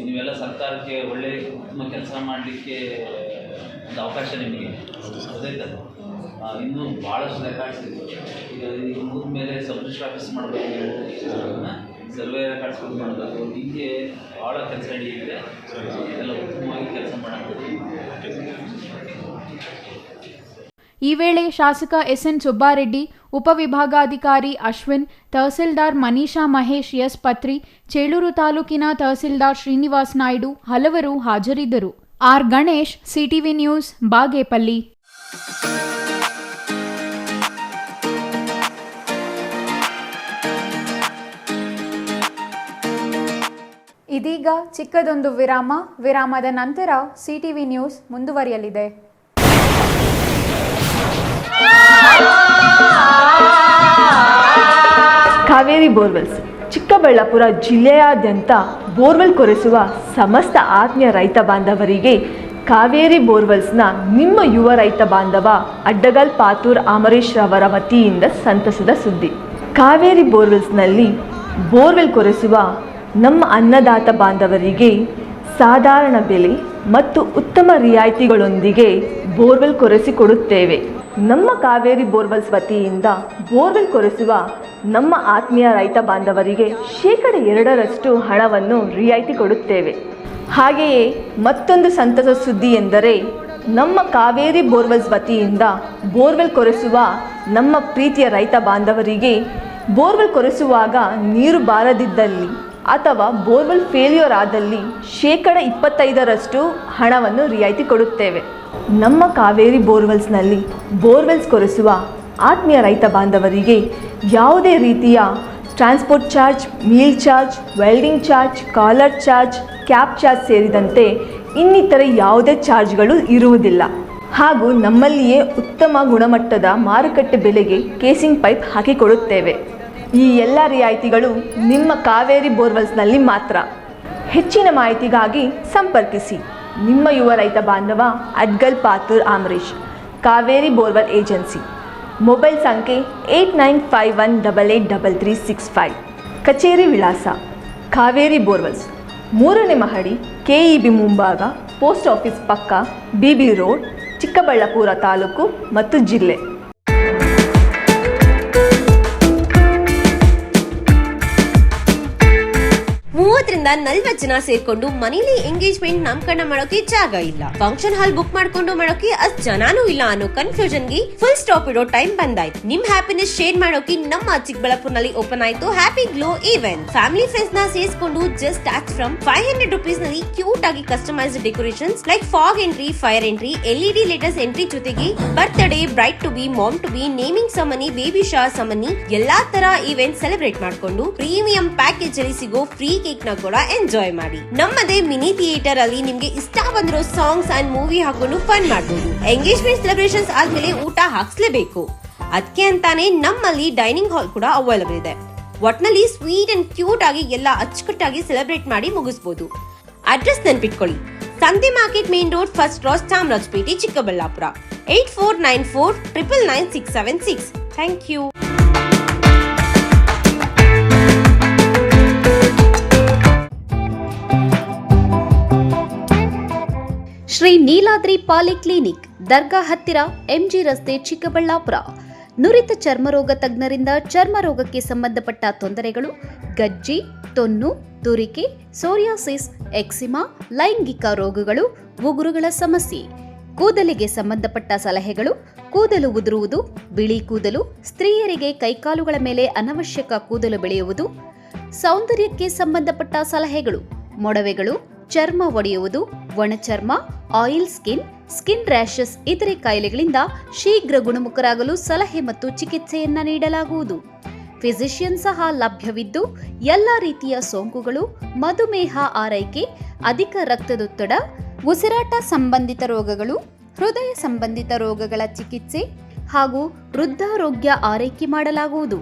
ನೀವೆಲ್ಲ ಸರ್ಕಾರಕ್ಕೆ ಒಳ್ಳೆ ಉತ್ತಮ ಕೆಲಸ ಮಾಡಲಿಕ್ಕೆ ಒಂದು ಅವಕಾಶ ನಿಮಗೆ ಗೊತ್ತಾಯ್ತಲ್ಲ. ಇನ್ನೂ ಭಾಳಷ್ಟು ರೆಕಾರ್ಡ್ಸ್ ಇದೆ. ಈಗ ಮುಗಿದ ಮೇಲೆ ಸಬ್ ರಿಜಿಸ್ಟ್ರ್ ಆಫೀಸ್ ಮಾಡಬೇಕು, ಸರ್ವೆ ರೆಕಾರ್ಡ್ಸ್ ಮಾಡಬೇಕು. ಹೀಗೆ ಭಾಳ ಕೆಲಸ ಹಿಡಿಯುತ್ತೆ. ಎಲ್ಲ ಉತ್ತಮವಾಗಿ ಕೆಲಸ ಮಾಡಬೇಕು. ಈ ವೇಳೆ ಶಾಸಕ ಎಸ್ಎನ್ ಸುಬ್ಬಾರೆಡ್ಡಿ, ಉಪವಿಭಾಗಾಧಿಕಾರಿ ಅಶ್ವಿನ್, ತಹಸೀಲ್ದಾರ್ ಮನೀಷಾ ಮಹೇಶ್ ಎಸ್ ಪತ್ರಿ, ಚೇಳೂರು ತಾಲೂಕಿನ ತಹಸೀಲ್ದಾರ್ ಶ್ರೀನಿವಾಸ್ ನಾಯ್ಡು ಹಲವರು ಹಾಜರಿದ್ದರು. R Ganesh, CTV news, Bagepalli. ಇದೀಗ ಚಿಕ್ಕದೊಂದು ವಿರಾಮದ ನಂತರ ಸಿಟಿವಿ ನ್ಯೂಸ್ ಮುಂದುವರಿಯಲಿದೆ. ಕಾವೇರಿ ಬೋರ್ವೆಲ್ಸ್ ಚಿಕ್ಕಬಳ್ಳಾಪುರ ಜಿಲ್ಲೆಯಾದ್ಯಂತ ಬೋರ್ವೆಲ್ ಕೊರೆಸುವ ಸಮಸ್ತ ಆತ್ಮೀಯ ರೈತ ಬಾಂಧವರಿಗೆ ಕಾವೇರಿ ಬೋರ್ವೆಲ್ಸ್ನ ನಿಮ್ಮ ಯುವ ರೈತ ಬಾಂಧವ ಅಡ್ಡಗಲ್ ಪಾತೂರ್ ಅಮರೀಶ್ ರವರ ವತಿಯಿಂದ ಸಂತಸದ ಸುದ್ದಿ. ಕಾವೇರಿ ಬೋರ್ವೆಲ್ಸ್ನಲ್ಲಿ ಬೋರ್ವೆಲ್ ಕೊರೆಸುವ ನಮ್ಮ ಅನ್ನದಾತ ಬಾಂಧವರಿಗೆ ಸಾಧಾರಣ ಬೆಲೆ ಮತ್ತು ಉತ್ತಮ ರಿಯಾಯಿತಿಗಳೊಂದಿಗೆ ಬೋರ್ವೆಲ್ ಕೊರೆಸಿಕೊಡುತ್ತೇವೆ. ನಮ್ಮ ಕಾವೇರಿ ಬೋರ್ವೆಲ್ಸ್ ವತಿಯಿಂದ ಬೋರ್ವೆಲ್ ಕೊರೆಸುವ ನಮ್ಮ ಆತ್ಮೀಯ ರೈತ ಬಾಂಧವರಿಗೆ 2% ಹಣವನ್ನು ರಿಯಾಯಿತಿ ಕೊಡುತ್ತೇವೆ. ಹಾಗೆಯೇ ಮತ್ತೊಂದು ಸಂತಸ ಸುದ್ದಿ ಎಂದರೆ, ನಮ್ಮ ಕಾವೇರಿ ಬೋರ್ವೆಲ್ಸ್ ವತಿಯಿಂದ ಬೋರ್ವೆಲ್ ಕೊರೆಸುವ ನಮ್ಮ ಪ್ರೀತಿಯ ರೈತ ಬಾಂಧವರಿಗೆ ಬೋರ್ವೆಲ್ ಕೊರೆಸುವಾಗ ನೀರು ಬಾರದಿದ್ದಲ್ಲಿ ಅಥವಾ ಬೋರ್ವೆಲ್ ಫೇಲ್ಯೂರ್ ಆದಲ್ಲಿ 25% ಹಣವನ್ನು ರಿಯಾಯಿತಿ ಕೊಡುತ್ತೇವೆ. ನಮ್ಮ ಕಾವೇರಿ ಬೋರ್ವೆಲ್ಸ್ನಲ್ಲಿ ಬೋರ್ವೆಲ್ಸ್ ಕೊರೆಸುವ ಆತ್ಮೀಯ ರೈತ ಬಾಂಧವರಿಗೆ ಯಾವುದೇ ರೀತಿಯ transport charge, meal charge, welding charge, collar charge, cab charge ಸೇರಿದಂತೆ ಇನ್ನಿತರೆ ಯಾವುದೇ ಚಾರ್ಜ್ಗಳು ಇರುವುದಿಲ್ಲ. ಹಾಗೂ ನಮ್ಮಲ್ಲಿಯೇ ಉತ್ತಮ ಗುಣಮಟ್ಟದ ಮಾರುಕಟ್ಟೆ ಬೆಲೆಗೆ ಕೇಸಿಂಗ್ ಪೈಪ್ ಹಾಕಿಕೊಡುತ್ತೇವೆ. ಈ ಎಲ್ಲ ರಿಯಾಯಿತಿಗಳು ನಿಮ್ಮ ಕಾವೇರಿ ಬೋರ್ವೆಲ್ಸ್ನಲ್ಲಿ ಮಾತ್ರ. ಹೆಚ್ಚಿನ ಮಾಹಿತಿಗಾಗಿ ಸಂಪರ್ಕಿಸಿ ನಿಮ್ಮ ಯುವ ರೈತ ಬಾಂಧವ Adgal Pathur Amarish, Kaveri borewell agency. Mobile ಸಂಖ್ಯೆ 8951883365. ಕಚೇರಿ ವಿಳಾಸ ಕಾವೇರಿ ಬೋರ್ವೆಲ್ಸ್, 3ನೇ ಮಹಡಿ, KEB ಮುಂಭಾಗ, ಪೋಸ್ಟ್ ಆಫೀಸ್ ಪಕ್ಕ, BB ರೋಡ್, ಚಿಕ್ಕಬಳ್ಳಾಪುರ ತಾಲೂಕು ಮತ್ತು ಜಿಲ್ಲೆ. 30-40 ಜನ ಸೇರ್ಕೊಂಡು ಮನೇಲಿ ಎಂಗೇಜ್ಮೆಂಟ್ ನಾಮಕರಣ ಮಾಡೋಕೆ ಜಾಗ ಇಲ್ಲ, ಫಂಕ್ಷನ್ ಹಾಲ್ ಬುಕ್ ಮಾಡ್ಕೊಂಡು ಮಾಡೋಕೆ ಅಷ್ಟ್ ಜನಾನೂ ಇಲ್ಲ ಅನ್ನೋ ಕನ್ಫ್ಯೂಷನ್ ಗೆ ಫುಲ್ ಸ್ಟಾಪ್ ಇಡೋ ಟೈಮ್ ಬಂದಾಯ್ತು. ನಿಮ್ ಹ್ಯಾಪಿನೆಸ್ ಶೇರ್ ಮಾಡೋಕೆ ನಮ್ಮ ಚಿಕ್ಕಬಳ್ಳಾಪುರನಲ್ಲಿ ಓಪನ್ ಆಯ್ತು happy glow event. Family friends ನ ಸೇರಿಸಿಕೊಂಡು ಜಸ್ಟ್ ಸ್ಟಾರ್ಟ್ ಫ್ರಮ್ 500 rupees ನಲ್ಲಿ ಕ್ಯೂಟ್ ಆಗಿ customized decorations like fog entry, fire entry, LED latest entry ಜೊತೆಗೆ birthday, bride to be, mom to be, naming ceremony, baby shower ceremony ಎಲ್ಲಾ ತರ event celebrate ಮಾಡ್ಕೊಂಡು premium package ಅಲ್ಲಿ ಸಿಗೋ free cake ನ ಕೂಡ ಎಂಜಾಯ್ ಮಾಡಿ. ನಮ್ಮದೇ ಮಿನಿ ಥಿಯೇಟರ್ ಅಲ್ಲಿ ನಿಮ್ಗೆ ಇಷ್ಟ ಬಂದಿರೋ ಸಾಂಗ್ಸ್ ಅಂಡ್ ಮೂವಿ ಹಾಕೊಂಡು ಫನ್ ಮಾಡಬಹುದು. ಎಂಗೇಜ್ಮೆಂಟ್ ಸೆಲೆಬ್ರೇಷನ್ಸ್ ಆದ್ಮೇಲೆ ಊಟ ಹಾಕ್ಸ್ಲೇಬೇಕು, ಅದಕ್ಕೆ ಅಂತಾನೆ ನಮ್ಮಲ್ಲಿ ಡೈನಿಂಗ್ ಹಾಲ್ ಕೂಡ ಅವೈಲೇಬಲ್ ಇದೆ. ಒಟ್ನಲ್ಲಿ ಸ್ವೀಟ್ ಅಂಡ್ ಕ್ಯೂಟ್ ಆಗಿ ಎಲ್ಲ ಅಚ್ಚುಕಟ್ಟಾಗಿ ಸೆಲೆಬ್ರೇಟ್ ಮಾಡಿ ಮುಗಿಸಬಹುದು. ಅಡ್ರೆಸ್ ನೆನ್ಪಿಟ್ಕೊಳ್ಳಿ, ಸಂತೆ market main road, first cross, Chamarajapete, Chikkaballapur. 8494999676. Thank you. Shri Neeladri polyclinic, ದರ್ಗಾ ಹತ್ತಿರ, MG ರಸ್ತೆ, ಚಿಕ್ಕಬಳ್ಳಾಪುರ. ನುರಿತ ಚರ್ಮರೋಗ ತಜ್ಞರಿಂದ ಚರ್ಮರೋಗಕ್ಕೆ ಸಂಬಂಧಪಟ್ಟ ತೊಂದರೆಗಳು, ಗಜ್ಜಿ, ತೊನ್ನು, ತುರಿಕೆ, ಸೋರಿಯಾಸಿಸ್, ಎಕ್ಸಿಮಾ, ಲೈಂಗಿಕ ರೋಗಗಳು, ಉಗುರುಗಳ ಸಮಸ್ಯೆ, ಕೂದಲಿಗೆ ಸಂಬಂಧಪಟ್ಟ ಸಲಹೆಗಳು, ಕೂದಲು ಉದುರುವುದು, ಬಿಳಿ ಕೂದಲು, ಸ್ತ್ರೀಯರಿಗೆ ಕೈಕಾಲುಗಳ ಮೇಲೆ ಅನವಶ್ಯಕ ಕೂದಲು ಬೆಳೆಯುವುದು, ಸೌಂದರ್ಯಕ್ಕೆ ಸಂಬಂಧಪಟ್ಟ ಸಲಹೆಗಳು, ಮೊಡವೆಗಳು, ಚರ್ಮ ಒಡೆಯುವುದು, ಒಣಚರ್ಮ, ಆಯಿಲ್ ಸ್ಕಿನ್, ಸ್ಕಿನ್ ರ್ಯಾಷಸ್ ಇತರೆ ಕಾಯಿಲೆಗಳಿಂದ ಶೀಘ್ರ ಗುಣಮುಖರಾಗಲು ಸಲಹೆ ಮತ್ತು ಚಿಕಿತ್ಸೆಯನ್ನ ನೀಡಲಾಗುವುದು. ಫಿಸಿಷಿಯನ್ ಸಹ ಲಭ್ಯವಿದ್ದು ಎಲ್ಲ ರೀತಿಯ ಸೋಂಕುಗಳು, ಮಧುಮೇಹ ಆರೈಕೆ, ಅಧಿಕ ರಕ್ತದೊತ್ತಡ, ಉಸಿರಾಟ ಸಂಬಂಧಿತ ರೋಗಗಳು, ಹೃದಯ ಸಂಬಂಧಿತ ರೋಗಗಳ ಚಿಕಿತ್ಸೆ ಹಾಗೂ ವೃದ್ಧಾರೋಗ್ಯ ಆರೈಕೆ ಮಾಡಲಾಗುವುದು.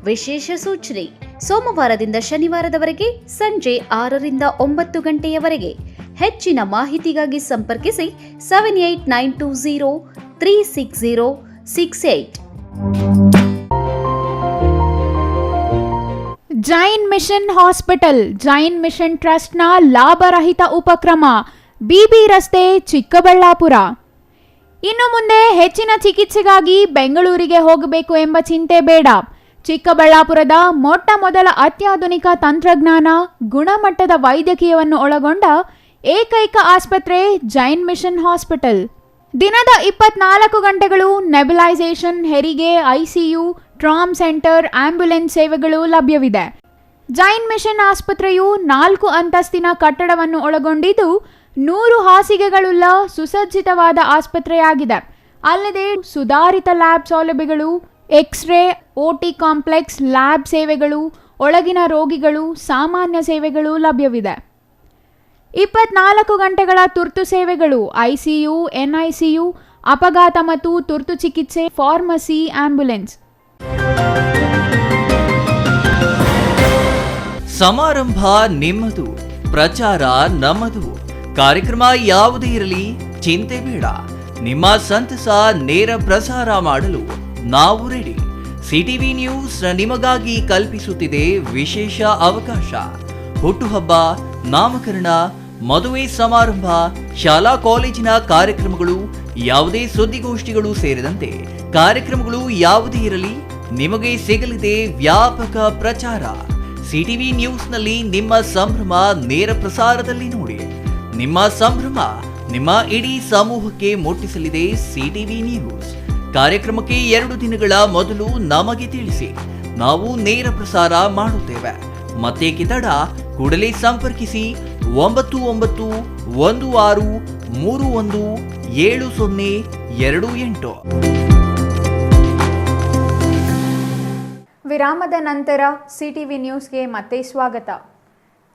ವಿಶೇಷ ಸೂಚನೆ: ಸೋಮವಾರದಿಂದ ಶನಿವಾರದವರೆಗೆ ಸಂಜೆ 6ರಿಂದ 9 ಗಂಟೆಯವರೆಗೆ. ಹೆಚ್ಚಿನ ಮಾಹಿತಿಗಾಗಿ ಸಂಪರ್ಕಿಸಿ 7892036068. Jain mission hospital, Jain mission ಟ್ರಸ್ಟ್ನ ಲಾಭರಹಿತ ಉಪಕ್ರಮ, BB ರಸ್ತೆ, ಚಿಕ್ಕಬಳ್ಳಾಪುರ. ಇನ್ನು ಮುಂದೆ ಹೆಚ್ಚಿನ ಚಿಕಿತ್ಸೆಗಾಗಿ ಬೆಂಗಳೂರಿಗೆ ಹೋಗಬೇಕು ಎಂಬ ಚಿಂತೆ ಬೇಡ. ಚಿಕ್ಕಬಳ್ಳಾಪುರದ ಮೊಟ್ಟ ಮೊದಲ ಅತ್ಯಾಧುನಿಕ ತಂತ್ರಜ್ಞಾನ, ಗುಣಮಟ್ಟದ ವೈದ್ಯಕೀಯವನ್ನು ಒಳಗೊಂಡ ಏಕೈಕ ಆಸ್ಪತ್ರೆ ಜೈನ್ ಮಿಷನ್ ಹಾಸ್ಪಿಟಲ್. ದಿನದ 24 ಗಂಟೆಗಳು ನೆಬುಲೈಸೇಷನ್, ಹೆರಿಗೆ, ICU, ಟ್ರಾಮ್ ಸೆಂಟರ್, ಆಂಬ್ಯುಲೆನ್ಸ್ ಸೇವೆಗಳು ಲಭ್ಯವಿದೆ. ಜೈನ್ ಮಿಷನ್ ಆಸ್ಪತ್ರೆಯು 4 ಅಂತಸ್ತಿನ ಕಟ್ಟಡವನ್ನು ಒಳಗೊಂಡಿದ್ದು 100 ಹಾಸಿಗೆಗಳುಳ್ಳ ಸುಸಜ್ಜಿತವಾದ ಆಸ್ಪತ್ರೆಯಾಗಿದೆ. ಅಲ್ಲದೆ ಸುಧಾರಿತ ಲ್ಯಾಬ್ ಸೌಲಭ್ಯಗಳು, ಎಕ್ಸ್ರೇ, OT ಕಾಂಪ್ಲೆಕ್ಸ್, ಲ್ಯಾಬ್ ಸೇವೆಗಳು, ಒಳಗಿನ ರೋಗಿಗಳು, ಸಾಮಾನ್ಯ ಸೇವೆಗಳು ಲಭ್ಯವಿದೆ. 24 ಗಂಟೆಗಳ ತುರ್ತು ಸೇವೆಗಳು, ICU, NICU, ಅಪಘಾತ ಮತ್ತು ತುರ್ತು ಚಿಕಿತ್ಸೆ, ಫಾರ್ಮಸಿ, ಆಂಬ್ಯುಲೆನ್ಸ್. ಸಮಾರಂಭ ನಿಮ್ಮದು, ಪ್ರಚಾರ ನಮ್ಮದು. ಕಾರ್ಯಕ್ರಮ ಯಾವುದೇ ಇರಲಿ ಚಿಂತೆ ಬೇಡ. ನಿಮ್ಮ ಸಂತಸ ನೇರ ಪ್ರಸಾರ ಮಾಡಲು ನಾವು ರೆಡಿ. CTV ನ್ಯೂಸ್ ನಿಮಗಾಗಿ ಕಲ್ಪಿಸುತ್ತಿದೆ ವಿಶೇಷ ಅವಕಾಶ. ಹುಟ್ಟುಹಬ್ಬ, ನಾಮಕರಣ, ಮದುವೆ ಸಮಾರಂಭ, ಶಾಲಾ ಕಾಲೇಜಿನ ಕಾರ್ಯಕ್ರಮಗಳು, ಯಾವುದೇ ಸುದ್ದಿಗೋಷ್ಠಿಗಳು ಸೇರಿದಂತೆ ಕಾರ್ಯಕ್ರಮಗಳು ಯಾವುದೇ ಇರಲಿ ನಿಮಗೆ ಸಿಗಲಿದೆ ವ್ಯಾಪಕ ಪ್ರಚಾರ. CTV ನ್ಯೂಸ್ನಲ್ಲಿ ನಿಮ್ಮ ಸಂಭ್ರಮ ನೇರ ಪ್ರಸಾರದಲ್ಲಿ ನೋಡಿ. ನಿಮ್ಮ ಸಂಭ್ರಮ ನಿಮ್ಮ ಇಡೀ ಸಮೂಹಕ್ಕೆ ಮುಟ್ಟಿಸಲಿದೆ CTV ನ್ಯೂಸ್. ಕಾರ್ಯಕ್ರಮಕ್ಕೆ 2 ದಿನಗಳ ಮೊದಲು ನಮಗೆ ತಿಳಿಸಿ, ನಾವು ನೇರ ಪ್ರಸಾರ ಮಾಡುತ್ತೇವೆ. ಮತ್ತೆ ಕಿತಡ ಕೂಡಲೇ ಸಂಪರ್ಕಿಸಿ 9916317028. ವಿರಾಮದ ನಂತರ CTV ನ್ಯೂಸ್ಗೆ ಮತ್ತೆ ಸ್ವಾಗತ.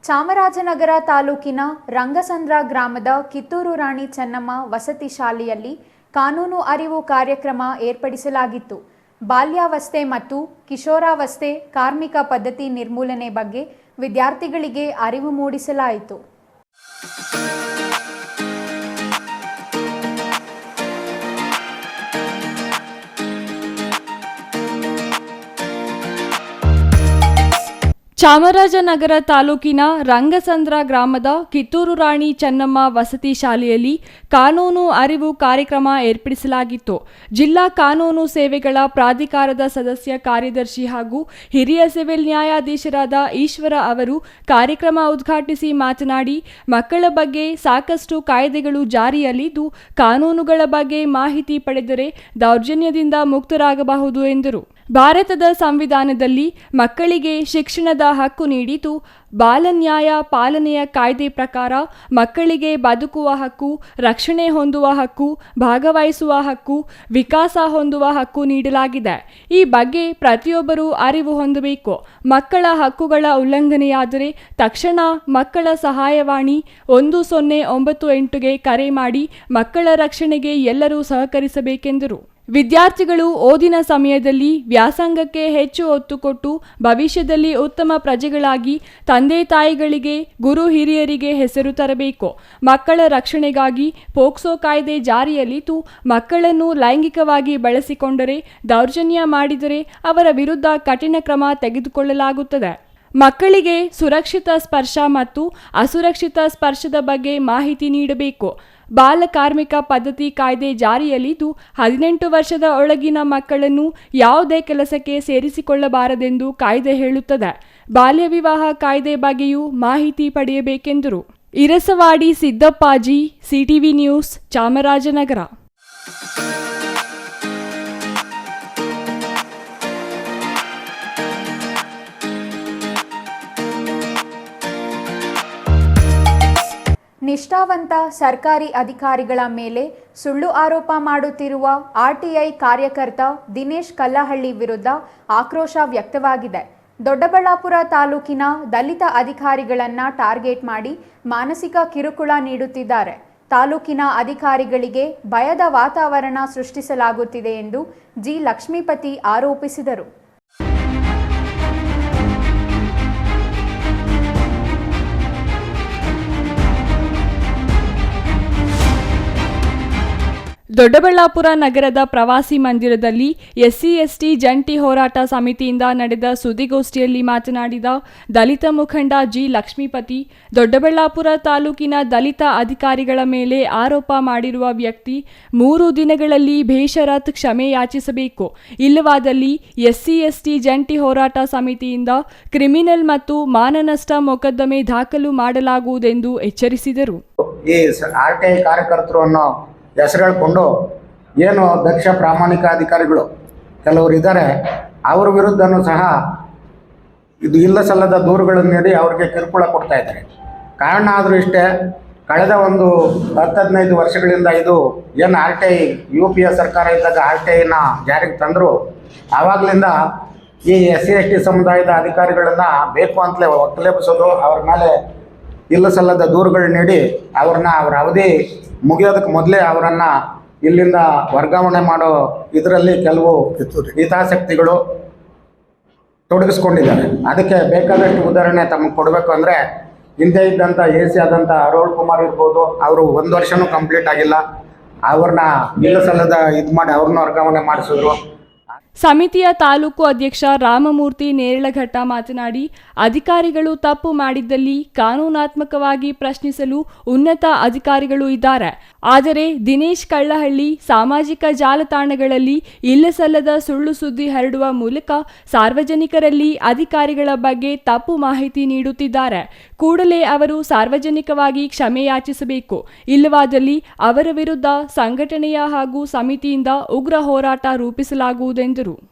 ಚಾಮರಾಜನಗರ ತಾಲೂಕಿನ ರಂಗಸಂದ್ರ ಗ್ರಾಮದ ಕಿತ್ತೂರು ರಾಣಿ ಚೆನ್ನಮ್ಮ ವಸತಿ ಶಾಲೆಯಲ್ಲಿ ಕಾನೂನು ಅರಿವು ಕಾರ್ಯಕ್ರಮ ಏರ್ಪಡಿಸಲಾಗಿತ್ತು. ಬಾಲ್ಯಾವಸ್ಥೆ ಮತ್ತು ಕಿಶೋರಾವಸ್ಥೆ ಕಾರ್ಮಿಕ ಪದ್ಧತಿ ನಿರ್ಮೂಲನೆ ಬಗ್ಗೆ ವಿದ್ಯಾರ್ಥಿಗಳಿಗೆ ಅರಿವು ಮೂಡಿಸಲಾಯಿತು. ಚಾಮರಾಜನಗರ ತಾಲೂಕಿನ ರಂಗಸಂದ್ರ ಗ್ರಾಮದ ಕಿತ್ತೂರು ರಾಣಿ ಚೆನ್ನಮ್ಮ ವಸತಿ ಶಾಲೆಯಲ್ಲಿ ಕಾನೂನು ಅರಿವು ಕಾರ್ಯಕ್ರಮ ಏರ್ಪಡಿಸಲಾಗಿತ್ತು. ಜಿಲ್ಲಾ ಕಾನೂನು ಸೇವೆಗಳ ಪ್ರಾಧಿಕಾರದ ಸದಸ್ಯ ಕಾರ್ಯದರ್ಶಿ ಹಾಗೂ ಹಿರಿಯ ಸಿವಿಲ್ ನ್ಯಾಯಾಧೀಶರಾದ ಈಶ್ವರ ಅವರು ಕಾರ್ಯಕ್ರಮ ಉದ್ಘಾಟಿಸಿ ಮಾತನಾಡಿ, ಮಕ್ಕಳ ಬಗ್ಗೆ ಸಾಕಷ್ಟು ಕಾಯ್ದೆಗಳು ಜಾರಿಯಲ್ಲಿದ್ದು, ಕಾನೂನುಗಳ ಬಗ್ಗೆ ಮಾಹಿತಿ ಪಡೆದರೆ ದೌರ್ಜನ್ಯದಿಂದ ಮುಕ್ತರಾಗಬಹುದು ಎಂದರು. ಭಾರತದ ಸಂವಿಧಾನದಲ್ಲಿ ಮಕ್ಕಳಿಗೆ ಶಿಕ್ಷಣದ ಹಕ್ಕು ನೀಡಿದ್ದು, ಬಾಲನ್ಯಾಯ ಪಾಲನೆಯ ಕಾಯ್ದೆ ಪ್ರಕಾರ ಮಕ್ಕಳಿಗೆ ಬದುಕುವ ಹಕ್ಕು, ರಕ್ಷಣೆ ಹೊಂದುವ ಹಕ್ಕು, ಭಾಗವಹಿಸುವ ಹಕ್ಕು, ವಿಕಾಸ ಹೊಂದುವ ಹಕ್ಕು ನೀಡಲಾಗಿದೆ. ಈ ಬಗ್ಗೆ ಪ್ರತಿಯೊಬ್ಬರೂ ಅರಿವು ಹೊಂದಬೇಕು. ಮಕ್ಕಳ ಹಕ್ಕುಗಳ ಉಲ್ಲಂಘನೆಯಾದರೆ ತಕ್ಷಣ ಮಕ್ಕಳ ಸಹಾಯವಾಣಿ 1098ಗೆ ಕರೆ ಮಾಡಿ ಮಕ್ಕಳ ರಕ್ಷಣೆಗೆ ಎಲ್ಲರೂ ಸಹಕರಿಸಬೇಕೆಂದರು. ವಿದ್ಯಾರ್ಥಿಗಳು ಓದಿನ ಸಮಯದಲ್ಲಿ ವ್ಯಾಸಂಗಕ್ಕೆ ಹೆಚ್ಚು ಒತ್ತು ಕೊಟ್ಟು ಭವಿಷ್ಯದಲ್ಲಿ ಉತ್ತಮ ಪ್ರಜೆಗಳಾಗಿ ತಂದೆ ತಾಯಿಗಳಿಗೆ, ಗುರು ಹಿರಿಯರಿಗೆ ಹೆಸರು ತರಬೇಕು. ಮಕ್ಕಳ ರಕ್ಷಣೆಗಾಗಿ ಪೋಕ್ಸೋ ಕಾಯ್ದೆ ಜಾರಿಯಲ್ಲಿದ್ದು, ಮಕ್ಕಳನ್ನು ಲೈಂಗಿಕವಾಗಿ ಬಳಸಿಕೊಂಡರೆ, ದೌರ್ಜನ್ಯ ಮಾಡಿದರೆ ಅವರ ವಿರುದ್ಧ ಕಠಿಣ ಕ್ರಮ ತೆಗೆದುಕೊಳ್ಳಲಾಗುತ್ತದೆ. ಮಕ್ಕಳಿಗೆ ಸುರಕ್ಷಿತ ಸ್ಪರ್ಶ ಮತ್ತು ಅಸುರಕ್ಷಿತ ಸ್ಪರ್ಶದ ಬಗ್ಗೆ ಮಾಹಿತಿ ನೀಡಬೇಕು. ಬಾಲ ಕಾರ್ಮಿಕ ಪದ್ಧತಿ ಕಾಯ್ದೆ ಜಾರಿಯಲ್ಲಿದ್ದು, 18 ವರ್ಷದ ಒಳಗಿನ ಮಕ್ಕಳನ್ನು ಯಾವುದೇ ಕೆಲಸಕ್ಕೆ ಸೇರಿಸಿಕೊಳ್ಳಬಾರದೆಂದು ಕಾಯ್ದೆ ಹೇಳುತ್ತದೆ. ಬಾಲ್ಯ ವಿವಾಹ ಕಾಯ್ದೆ ಬಗ್ಗೆಯೂ ಮಾಹಿತಿ ಪಡೆಯಬೇಕೆಂದರು. Irasavadi Siddappaji, CTV news, Chamarajanagar. ನಿಷ್ಠಾವಂತ ಸರ್ಕಾರಿ ಅಧಿಕಾರಿಗಳ ಮೇಲೆ ಸುಳ್ಳು ಆರೋಪ ಮಾಡುತ್ತಿರುವ ಆರ್ಟಿಐ ಕಾರ್ಯಕರ್ತ ದಿನೇಶ್ ಕಲ್ಲಹಳ್ಳಿ ವಿರುದ್ಧ ಆಕ್ರೋಶ ವ್ಯಕ್ತವಾಗಿದೆ. ದೊಡ್ಡಬಳ್ಳಾಪುರ ತಾಲೂಕಿನ ದಲಿತ ಅಧಿಕಾರಿಗಳನ್ನ ಟಾರ್ಗೆಟ್ ಮಾಡಿ ಮಾನಸಿಕ ಕಿರುಕುಳ ನೀಡುತ್ತಿದ್ದಾರೆ. ತಾಲೂಕಿನ ಅಧಿಕಾರಿಗಳಿಗೆ ಭಯದ ವಾತಾವರಣ ಸೃಷ್ಟಿಸಲಾಗುತ್ತಿದೆ ಎಂದು ಜಿ ಲಕ್ಷ್ಮೀಪತಿ ಆರೋಪಿಸಿದರು. ದೊಡ್ಡಬಳ್ಳಾಪುರ ನಗರದ ಪ್ರವಾಸಿ ಮಂದಿರದಲ್ಲಿ SC/ST ಜಂಟಿ ಹೋರಾಟ ಸಮಿತಿಯಿಂದ ನಡೆದ ಸುದ್ದಿಗೋಷ್ಠಿಯಲ್ಲಿ ಮಾತನಾಡಿದ ದಲಿತ ಮುಖಂಡ ಜಿ ಲಕ್ಷ್ಮೀಪತಿ, ದೊಡ್ಡಬಳ್ಳಾಪುರ ತಾಲೂಕಿನ ದಲಿತ ಅಧಿಕಾರಿಗಳ ಮೇಲೆ ಆರೋಪ ಮಾಡಿರುವ ವ್ಯಕ್ತಿ 3 ದಿನಗಳಲ್ಲಿ ಬೇಷರತ್ ಕ್ಷಮೆ ಯಾಚಿಸಬೇಕು. ಇಲ್ಲವಾದಲ್ಲಿ SC/ST ಜಂಟಿ ಹೋರಾಟ ಸಮಿತಿಯಿಂದ ಕ್ರಿಮಿನಲ್ ಮತ್ತು ಮಾನನಷ್ಟ ಮೊಕದ್ದಮೆ ದಾಖಲು ಮಾಡಲಾಗುವುದೆಂದು ಎಚ್ಚರಿಸಿದರು. ಈ ಆರ್ಟಿಐ ಕಾರ್ಯಕರ್ತರು ಅನ್ನೋ ಹೆಸರುಕೊಂಡು ಏನು ದಕ್ಷ ಪ್ರಾಮಾಣಿಕ ಅಧಿಕಾರಿಗಳು ಕೆಲವರು ಇದ್ದಾರೆ, ಅವ್ರ ವಿರುದ್ಧನೂ ಸಹ ಇದು ಇಲ್ಲ ಸಲ್ಲದ ದೂರುಗಳನ್ನು ನೀಡಿ ಅವ್ರಿಗೆ ಕಿರುಕುಳ ಕೊಡ್ತಾ ಇದ್ದಾರೆ. ಕಾರಣ ಆದರೂ ಇಷ್ಟೇ, ಕಳೆದ ಒಂದು 10-15 ವರ್ಷಗಳಿಂದ ಇದು ಏನು RTI UPA ಸರ್ಕಾರ ಇದ್ದಾಗ RTIನ ಜಾರಿಗೆ ತಂದರು, ಆವಾಗಲಿಂದ ಈ SC/ST ಸಮುದಾಯದ ಅಧಿಕಾರಿಗಳನ್ನು ಬೇಕು ಅಂತಲೇ ಒಕ್ಕಲೆಬ್ಬಿಸೋದು, ಅವ್ರ ಮೇಲೆ ಇಲ್ಲ ಸಲ್ಲದ ದೂರುಗಳು ನೀಡಿ ಅವ್ರ ಅವಧಿ ಮುಗಿಯೋದಕ್ಕೆ ಮೊದಲೇ ಅವರನ್ನು ಇಲ್ಲಿಂದ ವರ್ಗಾವಣೆ ಮಾಡೋ ಇದರಲ್ಲಿ ಕೆಲವು ಹಿತಾಸಕ್ತಿಗಳು ತೊಡಗಿಸ್ಕೊಂಡಿದ್ದಾರೆ. ಅದಕ್ಕೆ ಬೇಕಾದಷ್ಟು ಉದಾಹರಣೆ ತಮಗೆ ಕೊಡಬೇಕು ಅಂದರೆ, ಹಿಂದೆ ಇದ್ದಂಥ AC ಆದಂಥ ಅರುಳ್ ಕುಮಾರ್ ಇರ್ಬೋದು, ಅವರು 1 ವರ್ಷನೂ ಕಂಪ್ಲೀಟ್ ಆಗಿಲ್ಲ, ಅವ್ರನ್ನ ಇಲ್ಲ ಸಲ್ಲದ ಇದು ಮಾಡಿ ಅವ್ರನ್ನ ವರ್ಗಾವಣೆ ಮಾಡಿಸಿದ್ರು. ಸಮಿತಿಯ ತಾಲೂಕು ಅಧ್ಯಕ್ಷ ರಾಮಮೂರ್ತಿ ನೇರಳಘಟ್ಟ ಮಾತನಾಡಿ, ಅಧಿಕಾರಿಗಳು ತಪ್ಪು ಮಾಡಿದ್ದಲ್ಲಿ ಕಾನೂನಾತ್ಮಕವಾಗಿ ಪ್ರಶ್ನಿಸಲು ಉನ್ನತ ಅಧಿಕಾರಿಗಳು ಇದ್ದಾರೆ. ಆದರೆ ದಿನೇಶ್ ಕಲ್ಲಹಳ್ಳಿ ಸಾಮಾಜಿಕ ಜಾಲತಾಣಗಳಲ್ಲಿ ಇಲ್ಲಸಲ್ಲದ ಸುಳ್ಳು ಸುದ್ದಿ ಹರಡುವ ಮೂಲಕ ಸಾರ್ವಜನಿಕರಲ್ಲಿ ಅಧಿಕಾರಿಗಳ ಬಗ್ಗೆ ತಪ್ಪು ಮಾಹಿತಿ ನೀಡುತ್ತಿದ್ದಾರೆ. ಕೂಡಲೇ ಅವರು ಸಾರ್ವಜನಿಕವಾಗಿ ಕ್ಷಮೆ ಯಾಚಿಸಬೇಕು. ಇಲ್ಲವಾದಲ್ಲಿ ಅವರ ವಿರುದ್ಧ ಸಂಘಟನೆಯ ಹಾಗೂ ಸಮಿತಿಯಿಂದ ಉಗ್ರ ಹೋರಾಟ ರೂಪಿಸಲಾಗುವುದೆಂದರು.